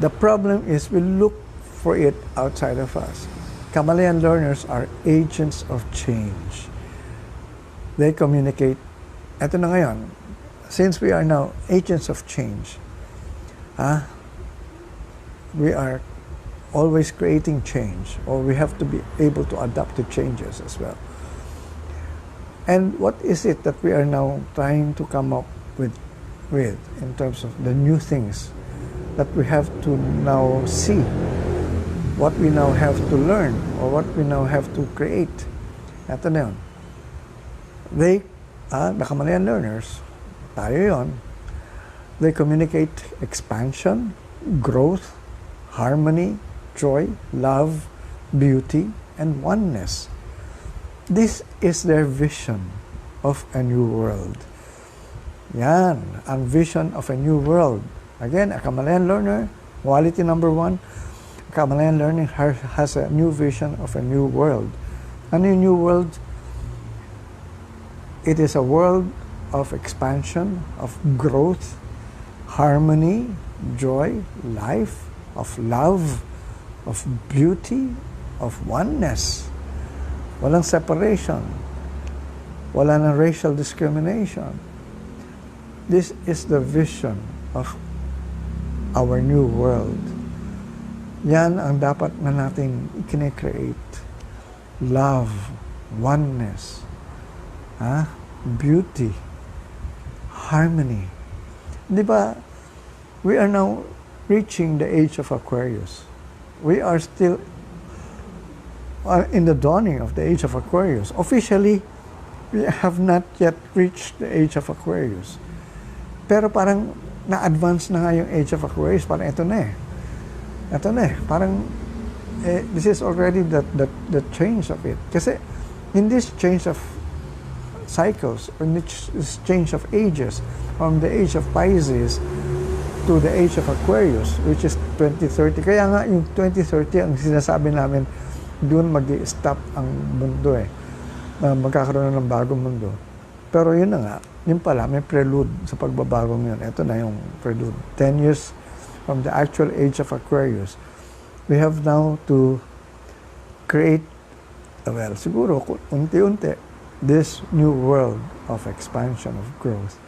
The problem is we look for it outside of us. Kamalayan learners are agents of change. They communicate. Ito na ngayon. Since we are now agents of change, we are always creating change, or we have to be able to adapt to changes as well. And what is it that we are now trying to come up with in terms of the new things that we have to now see? What we now have to learn, or what we now have to create. Ito na yun. They, the Kamalayan learners, tayo yun, they communicate expansion, growth, harmony, joy, love, beauty, and oneness. This is their vision of a new world. Yan, ang vision of a new world. Again, a Kamalayan learner, quality number 1, Kamalayan Learning has a new vision of a new world. Ano yung new world? It is a world of expansion, of growth, harmony, joy, life, of love, of beauty, of oneness. Walang separation. Wala ng racial discrimination. This is the vision of our new world. Yan ang dapat na natin i-create. Love, oneness, beauty, harmony. Di ba, we are now reaching the age of Aquarius. We are still in the dawning of the age of Aquarius. Officially, we have not yet reached the age of Aquarius. Pero parang na-advance na nga yung age of Aquarius. Parang ito na eh. Ito na eh, parang this is already the change of it. Kasi in this change of cycles, or this change of ages, from the age of Pisces to the age of Aquarius, which is 2030. Kaya nga yung 2030, ang sinasabi namin, doon mag-i-stop ang mundo eh. Magkakaroon na ng bagong mundo. Pero yun na nga, yun pala, may prelude sa pagbabagong yun. Ito na yung prelude. 10 years from the actual age of Aquarius, we have now to create, well, siguro, unti-unti, this new world of expansion, of growth.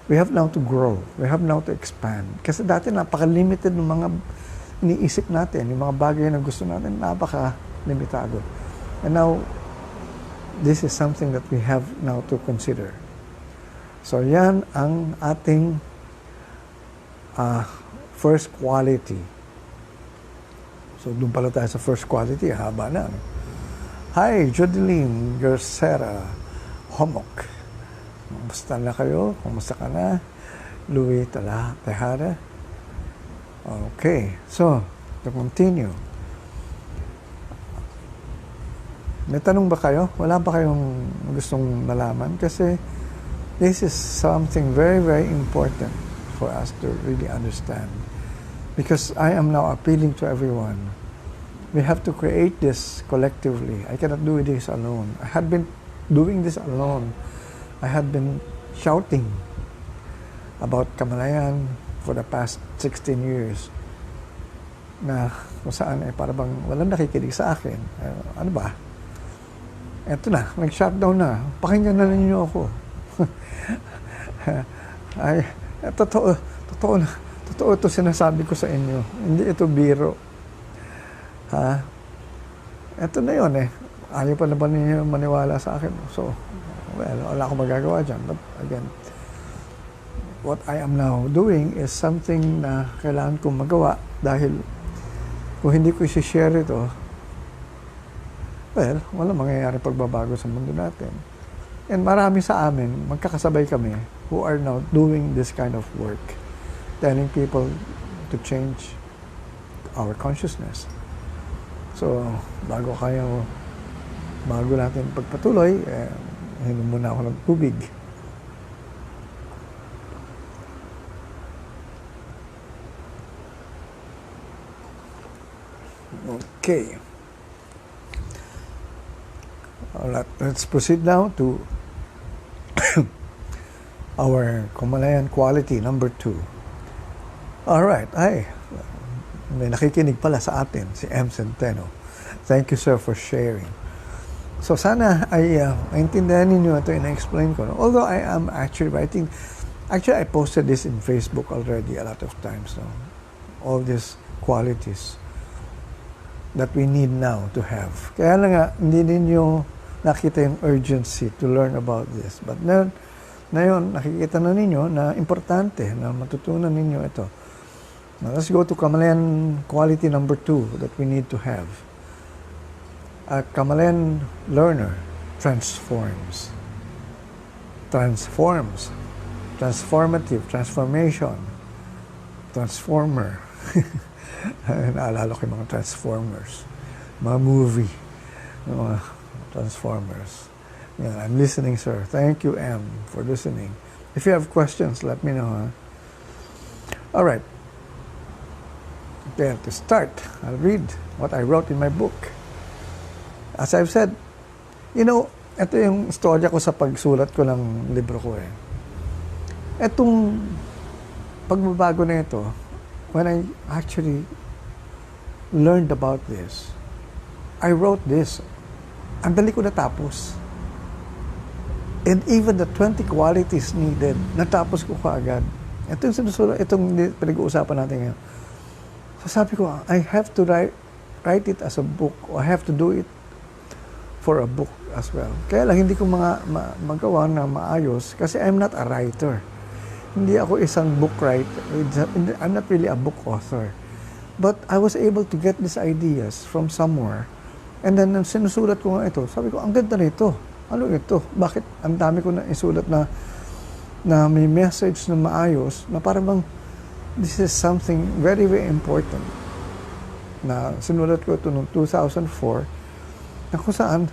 We have now to grow. We have now to expand. Kasi dati napaka-limited ng mga iniisip natin, yung mga bagay na gusto natin, napaka-limitado. And now, this is something that we have now to consider. So yan ang ating first quality. So doon pala tayo sa first quality, haba na. Hi, Jodeline Gersera Homok. Kumusta na kayo? Kumusta ka na? Louis Tejada. Okay, so to continue. May tanong ba kayo? Wala ba kayong gustong malaman? Kasi this is something very, very important for us to really understand. Because I am now appealing to everyone. We have to create this collectively. I cannot do this alone. I had been doing this alone. I had been shouting about Kamalayan for the past 16 years. Na kung saan para bang walang nakikinig sa akin. Ano ba? Eto na, nag-shutdown na. Pakinggan na ninyo ako. Ay, totoo ito sinasabi ko sa inyo. Hindi ito biro. Ha? Eto na yun eh. Ayaw pa na ba ninyo maniwala sa akin? So, well, wala akong magagawa dyan. But again, what I am now doing is something na kailangan kong magawa dahil kung hindi ko i-share ito, well, wala mangyayari pagbabago sa mundo natin. And marami sa amin, magkakasabay kami, who are now doing this kind of work, telling people to change our consciousness. So, bago natin pagpatuloy, hinom muna ako ng tubig. Okay. Alright, let's proceed now to our Kamalayan quality number 2. Alright, may nakikinig pala sa atin, si M. Centeno. Thank you, sir, for sharing. So sana ay maintindihan ninyo ito, ina-explain ko. Although I am actually writing, I posted this in Facebook already a lot of times. No? All these qualities that we need now to have. Kaya lang nga, hindi ninyo nakita yung urgency to learn about this. But ngayon, nakikita na ninyo na importante na matutunan ninyo ito. Now, let's go to Kamalayan quality number 2 that we need to have. A Kamalayan learner transforms. Transforms. Transformative. Transformation. Transformer. Naalala ko yung mga Transformers. Mga movie. Mga Transformers. Yeah, I'm listening, sir. Thank you, M, for listening. If you have questions, let me know. Huh? All right. Okay, to start, I'll read what I wrote in my book. As I've said, ito yung storya ko sa pagsulat ko ng libro ko eh. Itong pagbabago na ito, when I actually learned about this, I wrote this. Ang dali ko natapos. And even the 20 qualities needed, natapos ko kaagad. Ito yung sinusulat, itong pinag-uusapan natin ngayon. So sabi ko, I have to write it as a book, or I have to do it for a book as well. Kaya lang hindi ko magawa na maayos kasi I'm not a writer. Hindi ako isang book writer. I'm not really a book author. But I was able to get these ideas from somewhere. And then, nang sinusulat ko nga ito, sabi ko, ang ganda nito. Ano ito? Bakit ang dami ko na isulat na may message na maayos, na parang bang, this is something very, very important. Na sinulat ko ito noong 2004, na kung saan,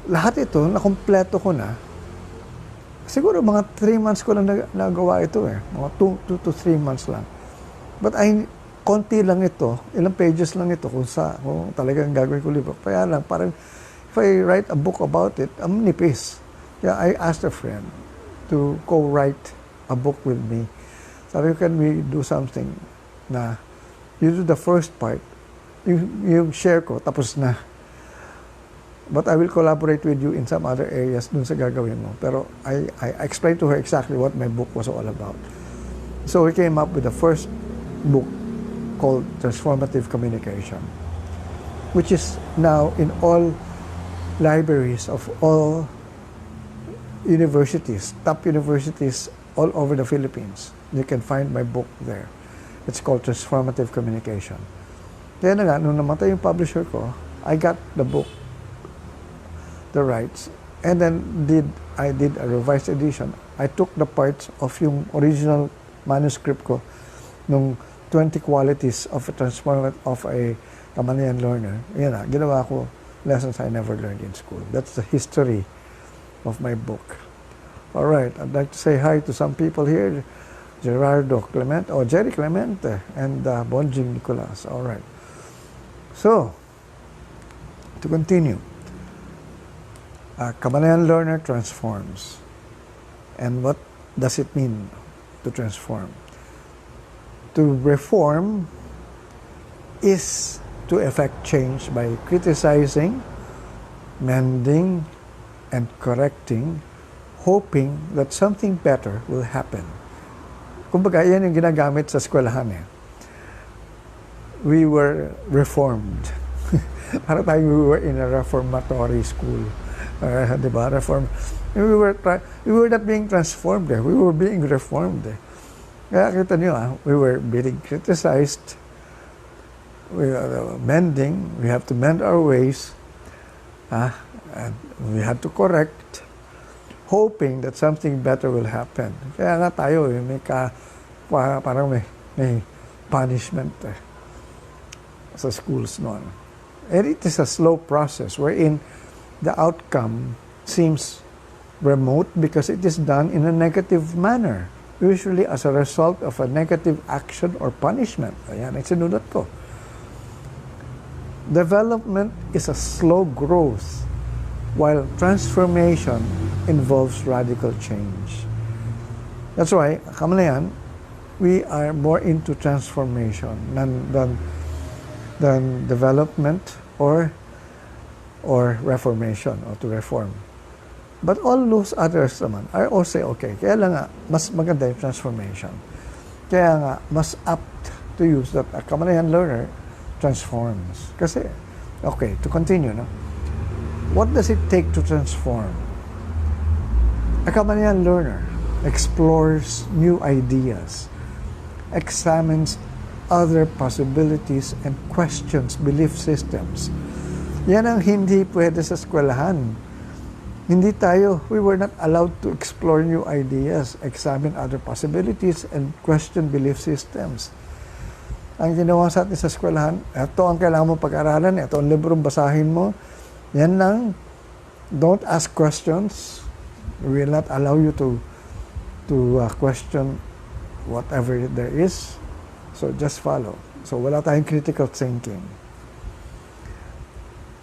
lahat ito, nakompleto ko na. Siguro mga 3 months ko lang nagawa ito eh. Mga 2 to 3 months lang. But konti lang ito, ilang pages lang ito kung talagang gagawin ko libro. Kaya lang, parang if I write a book about it, ang nipis. Kaya I asked a friend, to co-write a book with me. Sabi ko, can we do something na you do the first part, yung share ko, tapos na. But I will collaborate with you in some other areas dun sa gagawin mo. Pero I explained to her exactly what my book was all about. So we came up with the first book called Transformative Communication, which is now in all libraries of all universities, top universities all over the Philippines. You can find my book there. It's called Transformative Communication. Kaya na nga, nung namatay yung publisher ko, I got the book, the rights, and then I did a revised edition. I took the parts of yung original manuscript ko, nung 20 qualities of a Kamalayan learner. Yan na, ginawa ko lessons I never learned in school. That's the history of my book. All right, I'd like to say hi to some people here. Gerardo Clemente, or Jerry Clemente, and Bonjing Nicolas. All right. So, to continue, Kamalayan Learner transforms. And what does it mean to transform? To reform is to effect change by criticizing, mending, and correcting, hoping that something better will happen. Kumbaga, yan yung ginagamit sa eskwelahan eh. We were reformed. Para tayong we were in a reformatory school. Diba? We were not being transformed eh. We were being reformed eh. Kaya kita nyo we were being criticized. We are mending. We have to mend our ways. And we had to correct, hoping that something better will happen. Kaya nga tayo, parang may punishment sa schools noon. And it is a slow process wherein the outcome seems remote because it is done in a negative manner, usually as a result of a negative action or punishment. Ayan, sinunod ko. Development is a slow growth, while transformation involves radical change. That's why, Kamalayan, we are more into transformation than development or reformation, or to reform. But all those others naman are also okay. Kaya lang nga, mas maganda yung transformation. Kaya nga, mas apt to use that a Kamalayan learner transforms. Kasi, okay, to continue, no? What does it take to transform? A Kamalayan learner explores new ideas, examines other possibilities, and questions belief systems. Yan ang hindi pwede sa eskwelahan. We were not allowed to explore new ideas, examine other possibilities, and question belief systems. Ang ginawa sa atin sa eskwelahan, ito ang kailangan mo pag-aralan, ito ang librong basahin mo, yan lang. Don't ask questions. We will not allow you to question whatever there is. So just follow. So wala tayong critical thinking.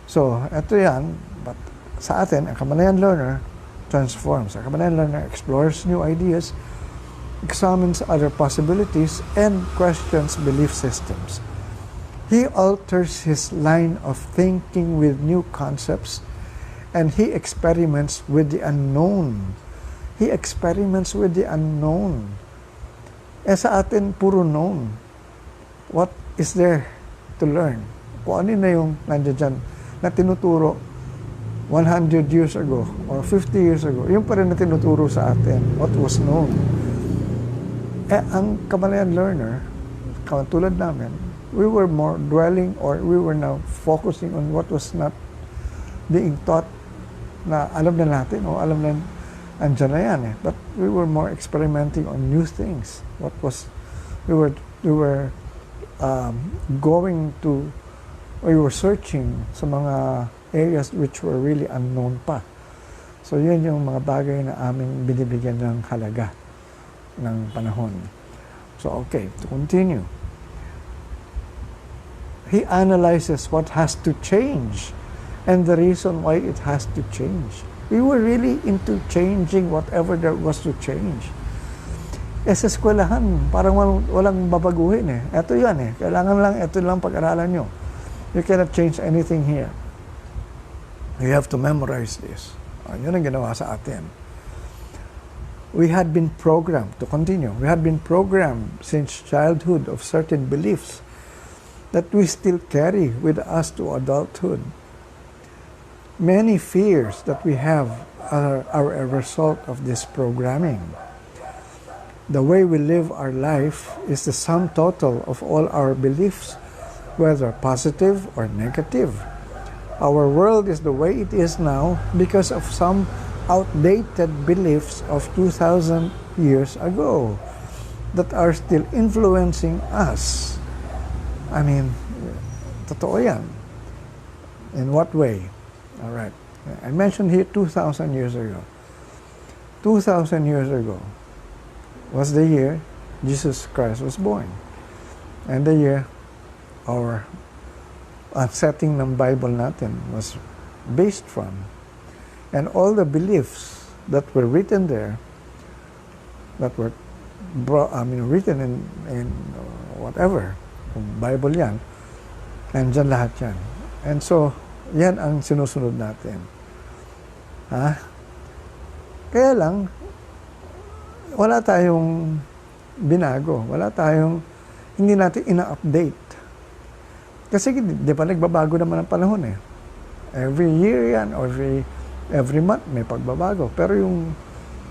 So ito yan. But sa atin, ang Kamalayan learner transforms. Ang Kamalayan learner explores new ideas, examines other possibilities, and questions belief systems. He alters his line of thinking with new concepts, and he experiments with the unknown. He experiments with the unknown. Sa atin, puro known. What is there to learn? Kung ano na yung nandiyan dyan na tinuturo 100 years ago or 50 years ago, yung pa rin na tinuturo sa atin, what was known. Ang Kamalayan learner, tulad namin, we were more dwelling, or we were now focusing on what was not being taught na alam na natin o alam na andyan na yan eh. But we were more experimenting on new things. We were searching sa mga areas which were really unknown pa. So yun yung mga bagay na aming binibigyan ng halaga ng panahon. So okay, to continue. He analyzes what has to change and the reason why it has to change. We were really into changing whatever there was to change. Sa eskwelahan, parang walang babaguhin eh. Ito yan eh. Kailangan lang, ito lang pag-aralan nyo. You cannot change anything here. You have to memorize this. Yun ang ginawa sa atin. We had been programmed, to continue, we had been programmed since childhood of certain beliefs that we still carry with us to adulthood. Many fears that we have are a result of this programming. The way we live our life is the sum total of all our beliefs, whether positive or negative. Our world is the way it is now because of some outdated beliefs of 2,000 years ago that are still influencing us. I mean, totoo yan. In what way? All right. I mentioned here 2,000 years ago. 2,000 years ago was the year Jesus Christ was born. And the year our setting ng Bible natin was based from. And all the beliefs that were written there, that were written in whatever, kung Bible yan, nandyan lahat yan. And so, yan ang sinusunod natin. Kaya lang, wala tayong binago. Hindi natin ina-update. Kasi di ba nagbabago naman ang panahon eh. Every year yan, every month may pagbabago. Pero yung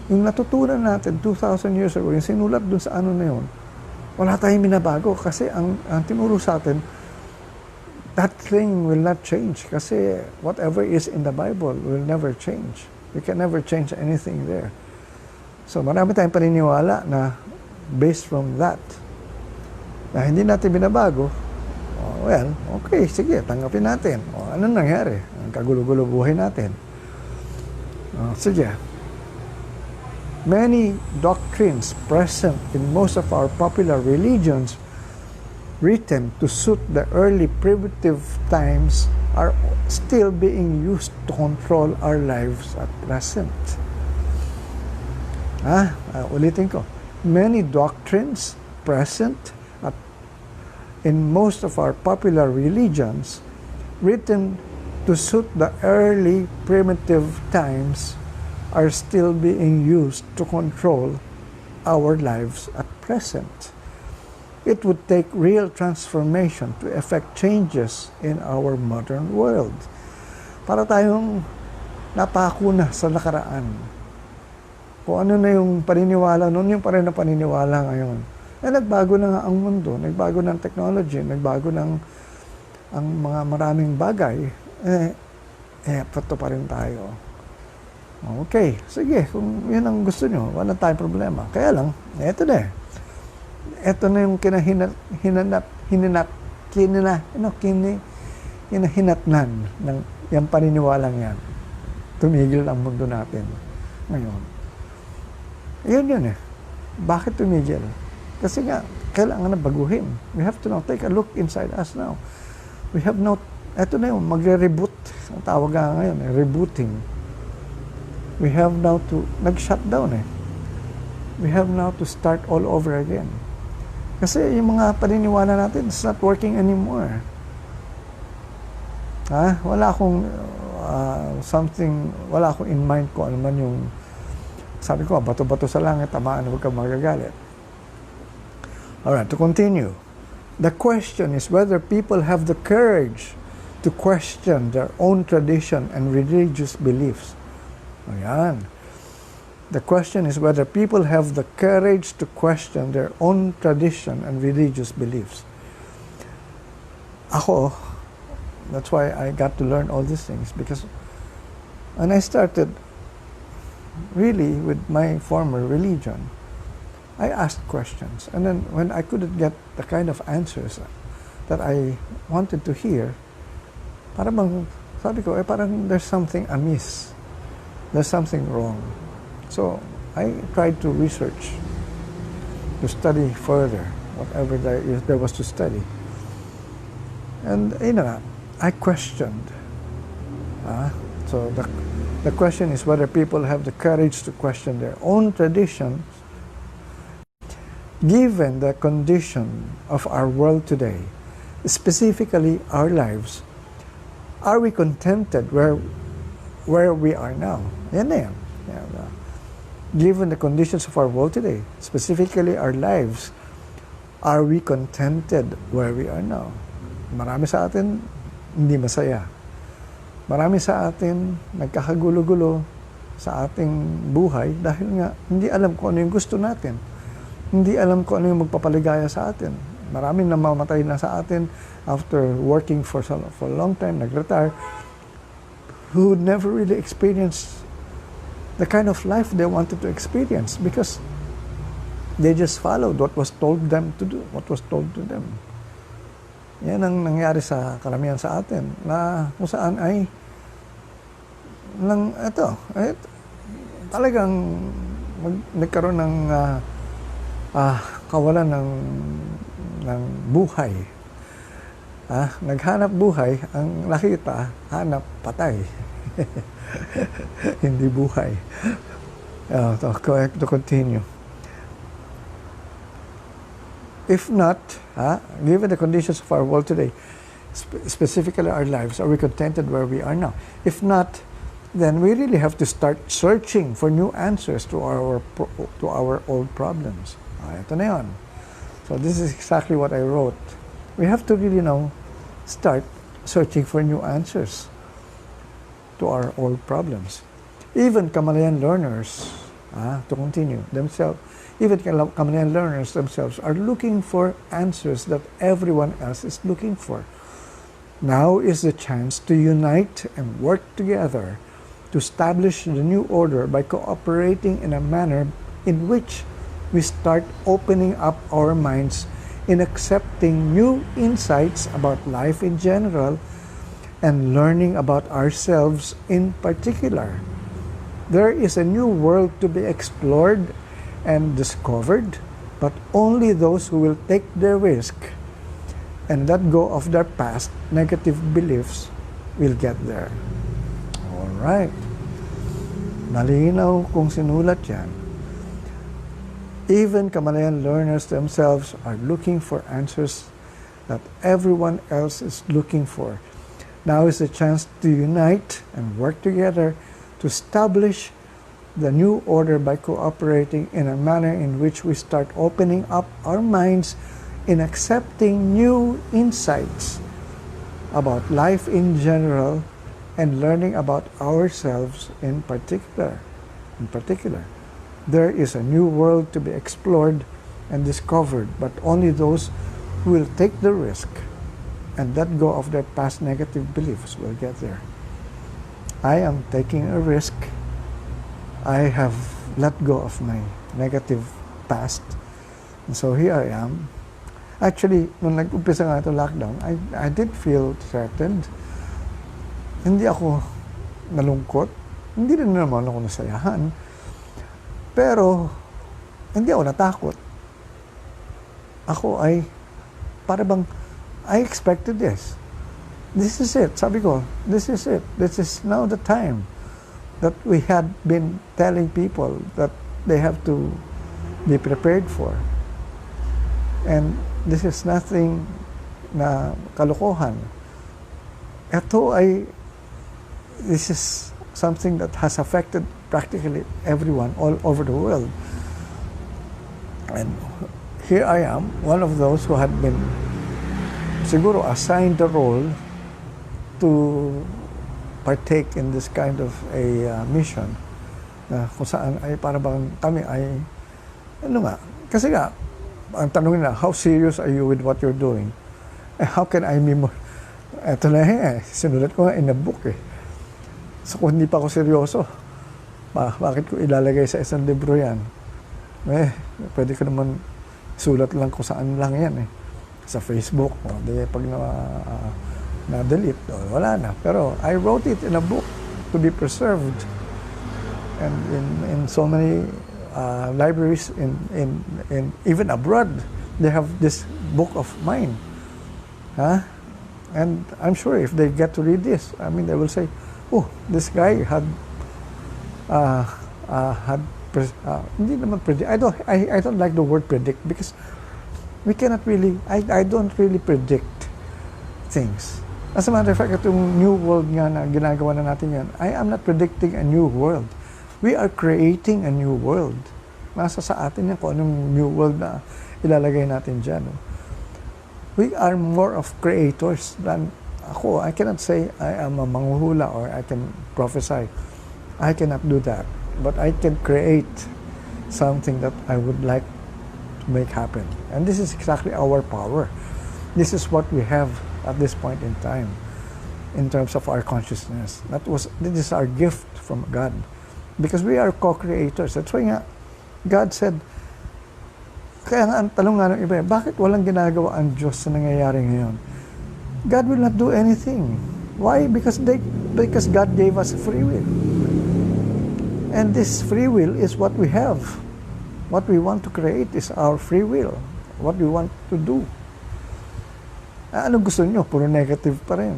natutunan natin 2,000 years ago, yung sinulat dun sa ano na yun, wala tayong binabago. Kasi ang tinuro sa atin, that thing will not change kasi whatever is in the Bible will never change. You can never change anything there. So marami tayong paniniwala na based from that, na hindi natin binabago. Well, okay, sige, tanggapin natin. Ano nangyari? Ang kagulo-gulo buhay natin. Sige. Many doctrines present in most of our popular religions written to suit the early primitive times are still being used to control our lives at present. Ulitin ko. Many doctrines present in most of our popular religions written to suit the early primitive times are still being used to control our lives at present. It would take real transformation to effect changes in our modern world. Para tayong napako na sa nakaraan. Kung ano na yung paniniwala noon, yung pa rin na paniniwala ngayon. Nagbago na nga ang mundo, nagbago ng technology, nagbago ng ang mga maraming bagay. Pato pa rin tayo. Okay, sige, kung yun ang gusto nyo, wala tayong problema. Kaya lang, eto na eh. Ito na yung kinahinatnan ng yung paniniwalang yan. Tumigil ang mundo natin ngayon. Yun eh. Bakit tumigil? Kasi nga, kailangan na baguhin. We have to now take a look inside us now. We have now, eto na yung magre-reboot. Ang tawag nga ngayon, rebooting. We have now to, nag-shutdown eh. We have now to start all over again. Kasi yung mga paniniwala natin, it's not working anymore. Wala akong wala akong in mind ko ano man yung, sabi ko, bato-bato sa langit, tamaan, huwag kang magagalit. Alright, to continue. The question is whether people have the courage to question their own tradition and religious beliefs. Ayan. The question is whether people have the courage to question their own tradition and religious beliefs. Ako, that's why I got to learn all these things, because when I started really with my former religion, I asked questions. And then when I couldn't get the kind of answers that I wanted to hear, parang sabi ko, parang there's something amiss. There's something wrong. So I tried to research, to study further, whatever there was to study. And I questioned So the question is whether people have the courage to question their own traditions. Given the condition of our world today, specifically our lives, are we contented where we are now? Yan na yan. Given the conditions of our world today, specifically our lives, are we contented where we are now? Marami sa atin hindi masaya. Marami sa atin nagkakagulo-gulo sa ating buhay dahil nga hindi alam kung ano yung gusto natin. Hindi alam kung ano yung magpapaligaya sa atin. Maraming namamatay na sa atin after working for a long time, nag-retire, who never really experienced the kind of life they wanted to experience because they just followed what was told them to do, what was told to them. Yan ang nangyari sa karamihan sa atin na kung saan ay talagang nagkaroon ng kawalan ng buhay. Naghanap buhay, ang nakita, hanap patay. Hindi buhay. To continue. If not, given the conditions of our world today, specifically our lives, are we contented where we are now? If not, then we really have to start searching for new answers to our old problems. Ito na yun. So this is exactly what I wrote. We have to really now start searching for new answers to our old problems. Even Kamalayan learners, to continue, even Kamalayan learners themselves are looking for answers that everyone else is looking for. Now is the chance to unite and work together to establish the new order by cooperating in a manner in which we start opening up our minds in accepting new insights about life in general and learning about ourselves in particular. There is a new world to be explored and discovered, but only those who will take the risk and let go of their past negative beliefs will get there. All right. Malinaw kung sinulat yan. Even Kamalayan learners themselves are looking for answers that everyone else is looking for. Now is the chance to unite and work together to establish the new order by cooperating in a manner in which we start opening up our minds in accepting new insights about life in general and learning about ourselves in particular. There is a new world to be explored and discovered, but only those who will take the risk and let go of their past negative beliefs will get there. I am taking a risk. I have let go of my negative past. And so here I am. Actually, nung nag-umpisa nga ito lockdown, I did feel threatened. Hindi ako nalungkot. Hindi rin naman ako nasayahan. Pero, hindi ako natakot. Ako ay, para bang, I expected this. This is it. Sabi ko, this is it. This is now the time that we had been telling people that they have to be prepared for. And this is nothing na kalokohan. This is something that has affected practically everyone all over the world. And here I am, one of those who had been siguro assigned the role to partake in this kind of a mission na kung saan ay para bang kami ay kasi nga ang tanong nila, how serious are you with what you're doing? How can I be more? Eto na sinulat ko nga in a book So kung hindi pa ako seryoso, bakit ko ilalagay sa isang libro yan? Pwede ko naman sulat lang kung saan lang yan Sa Facebook, pag na-delete, wala na. Pero I wrote it in a book to be preserved. And in so many libraries, in even abroad, they have this book of mine. And I'm sure if they get to read this, I mean, they will say, oh, this guy had hindi naman predict. I don't like the word predict because we cannot really, I don't really predict things. As a matter of fact, itong new world nga na ginagawa na natin yan, I am not predicting a new world. We are creating a new world. Nasa sa atin yan kung anong new world na ilalagay natin dyan. No? We are more of creators than ako. I cannot say I am a manghuhula or I can prophesy. I cannot do that. But I can create something that I would like to make happen. And this is exactly our power. This is what we have at this point in time in terms of our consciousness. This is our gift from God. Because we are co-creators. That's why nga, God said, kaya nga ang tanong nga ng iba, bakit walang ginagawa ang Diyos sa nangyayari ngayon? God will not do anything. Why? Because God gave us free will. And this free will is what we have. What we want to create is our free will. What we want to do. Ano gusto nyo? Puro negative pa rin.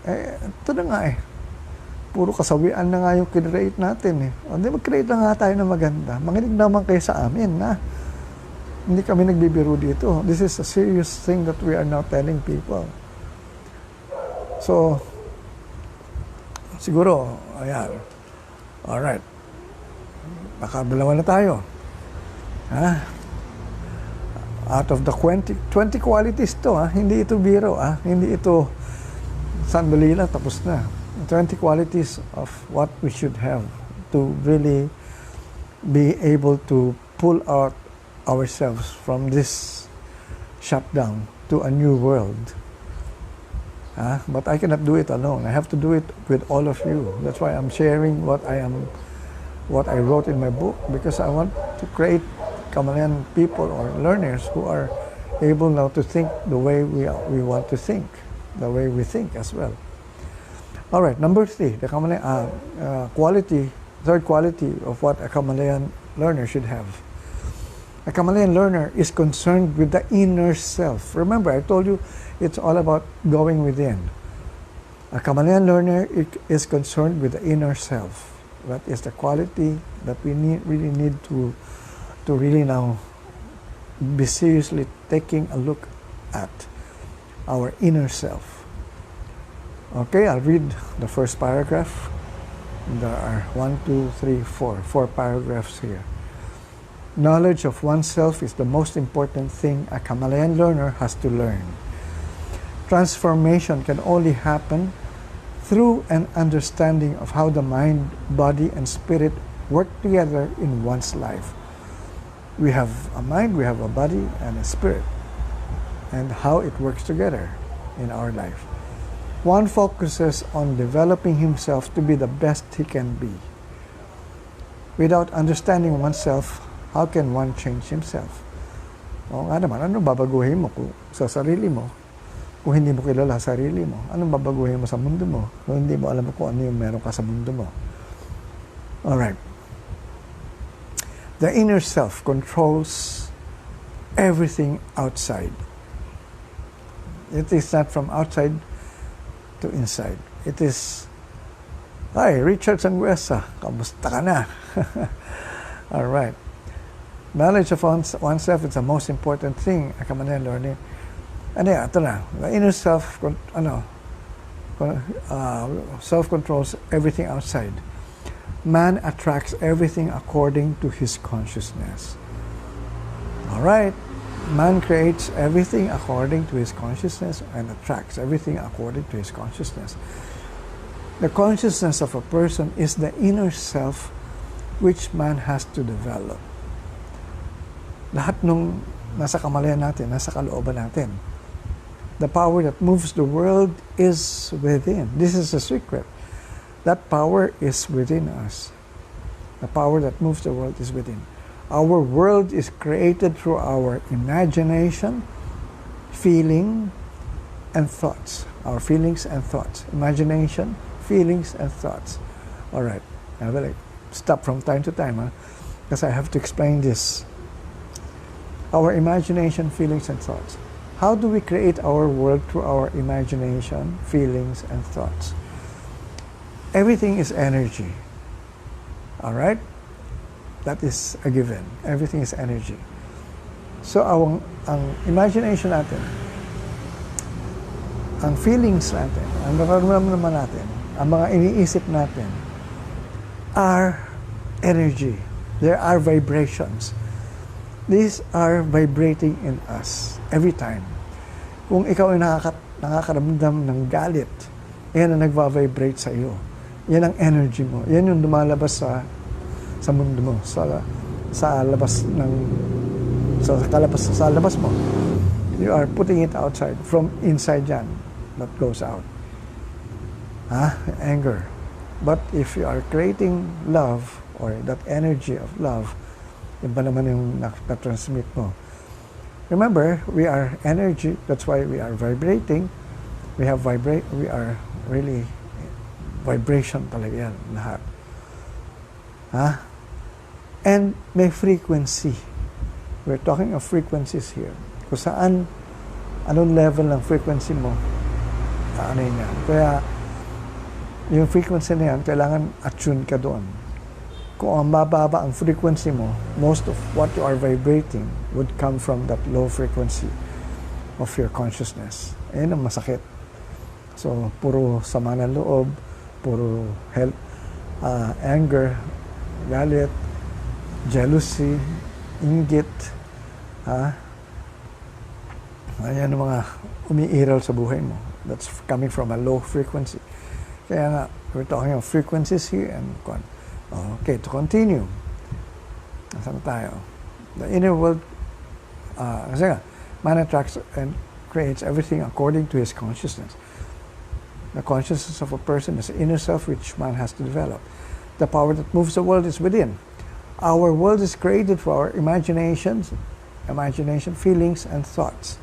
Ito na nga puro kasawian na nga yung kinreate natin O, di mag-create na nga tayo na maganda. Manginig naman kayo sa amin na hindi kami nagbibiro dito. This is a serious thing that we are now telling people. So, siguro, ayan. Alright. Nakadalawa na tayo. Out of the 20 qualities to, hindi ito biro, hindi ito sandali lang, tapos na. 20 qualities of what we should have to really be able to pull out ourselves from this shutdown to a new world. But I cannot do it alone. I have to do it with all of you. That's why I'm sharing what I wrote in my book, because I want to create Kamalayan people or learners who are able now to think the way we want to think, the way we think as well. All right, number 3, the Kamalayan third quality of what a Kamalayan learner should have. A Kamalayan learner is concerned with the inner self. Remember, I told you it's all about going within. A Kamalayan learner is concerned with the inner self. That is the quality that we really need to really now be seriously taking a look at our inner self. Okay, I'll read the first paragraph. There are 4 paragraphs here. Knowledge of oneself is the most important thing a Kamalayan learner has to learn. Transformation can only happen through an understanding of how the mind, body, and spirit work together in one's life. We have a mind, we have a body, and a spirit, and how it works together in our life. One focuses on developing himself to be the best he can be. Without understanding oneself, how can one change himself? O nga naman, ano babaguhin mo sa sarili mo kung hindi mo kilala sarili mo? Anong babaguhin mo sa mundo mo kung hindi mo alam kung ano yung meron ka sa mundo mo? Alright. The inner self controls everything outside. It is not from outside to inside. It is, hi, Richard Sangüesa, kamusta ka na? Alright. Knowledge of oneself is the most important thing a Kamalayan learning. Ito na. The inner self, self-controls everything outside. Man attracts everything according to his consciousness. Alright. Man creates everything according to his consciousness and attracts everything according to his consciousness. The consciousness of a person is the inner self which man has to develop. Lahat nung nasa kamalayan natin, nasa kalooban natin. The power that moves the world is within. This is a secret. That power is within us. The power that moves the world is within. Our world is created through our imagination, feeling, and thoughts. Our feelings and thoughts. Imagination, feelings, and thoughts. All right. I will stop from time to time, because I have to explain this. Our imagination, feelings, and thoughts. How do we create our world through our imagination, feelings, and thoughts? everything is energy. All right? That is a given. Everything is energy. So ang imagination natin, ang feelings natin, ang nararamdaman natin, ang mga iniisip natin are energy. There are vibrations. These are vibrating in us every time. Kung ikaw ay nakakaramdam ng galit, yan ang nagva-vibrate sa iyo. Yan ang energy mo. Yan yung lumalabas sa mundo mo, sa labas ng sa labas mo. You are putting it outside. From inside yan, that goes out. Anger. But if you are creating love, or that energy of love, yun ba naman yung na-transmit mo. Remember, we are energy. That's why we are vibrating. We are really vibration talaga yan, lahat. And may frequency. We're talking of frequencies here. Kung saan, anong level ng frequency mo, ano yun yan. Kaya, yung frequency na yan, kailangan attune ka doon. Kung ang mababa ang frequency mo, most of what you are vibrating would come from that low frequency of your consciousness. Ayun ang masakit. So, puro sama ng loob, puro anger, galit, jealousy, inggit, ayan ang mga umiiral sa buhay mo. That's coming from a low frequency. Kaya nga, we're talking of frequencies here and okay, to continue. Nasaan tayo? The inner world, kasi nga, man attracts and creates everything according to his consciousness. The consciousness of a person is the inner self which man has to develop. The power that moves the world is within. Our world is created for our imagination, feelings, and thoughts.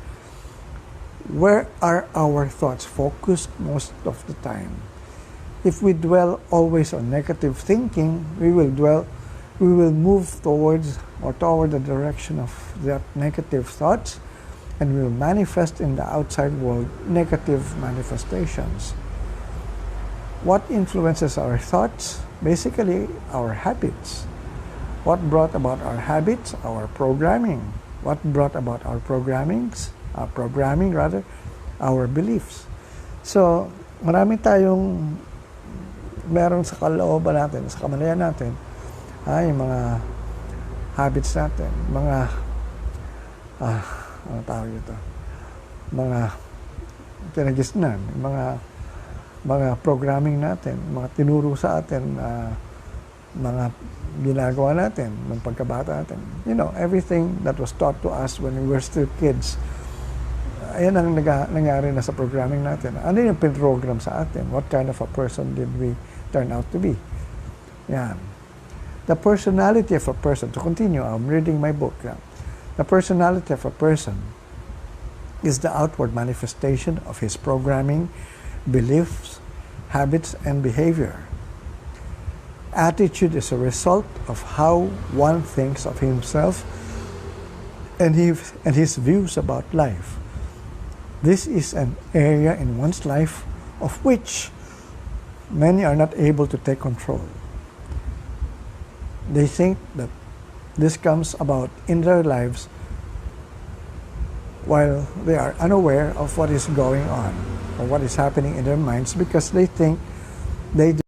Where are our thoughts focused most of the time? If we dwell always on negative thinking, we will move toward the direction of that negative thoughts, and will manifest in the outside world negative manifestations. What influences our thoughts? Basically, our habits. What brought about our habits? Our programming. What brought about our programming? Our beliefs. So, marami tayong meron sa kalooban natin, sa kamalayan natin, yung mga habits natin, mga ano tawag ito? Mga pinagisnan, mga programming natin, mga tinuro sa atin, mga ginagawa natin ng pagkabata natin. You know, everything that was taught to us when we were still kids, ayan ang nangyari na sa programming natin. Ano yung pinrogram sa atin? What kind of a person did we turn out to be? Yan. The personality of a person, to continue, I'm reading my book. Yeah. The personality of a person is the outward manifestation of his programming, beliefs, habits, and behavior. Attitude is a result of how one thinks of himself and his views about life. This is an area in one's life of which many are not able to take control. They think that this comes about in their lives while they are unaware of what is going on or what is happening in their minds, because they think they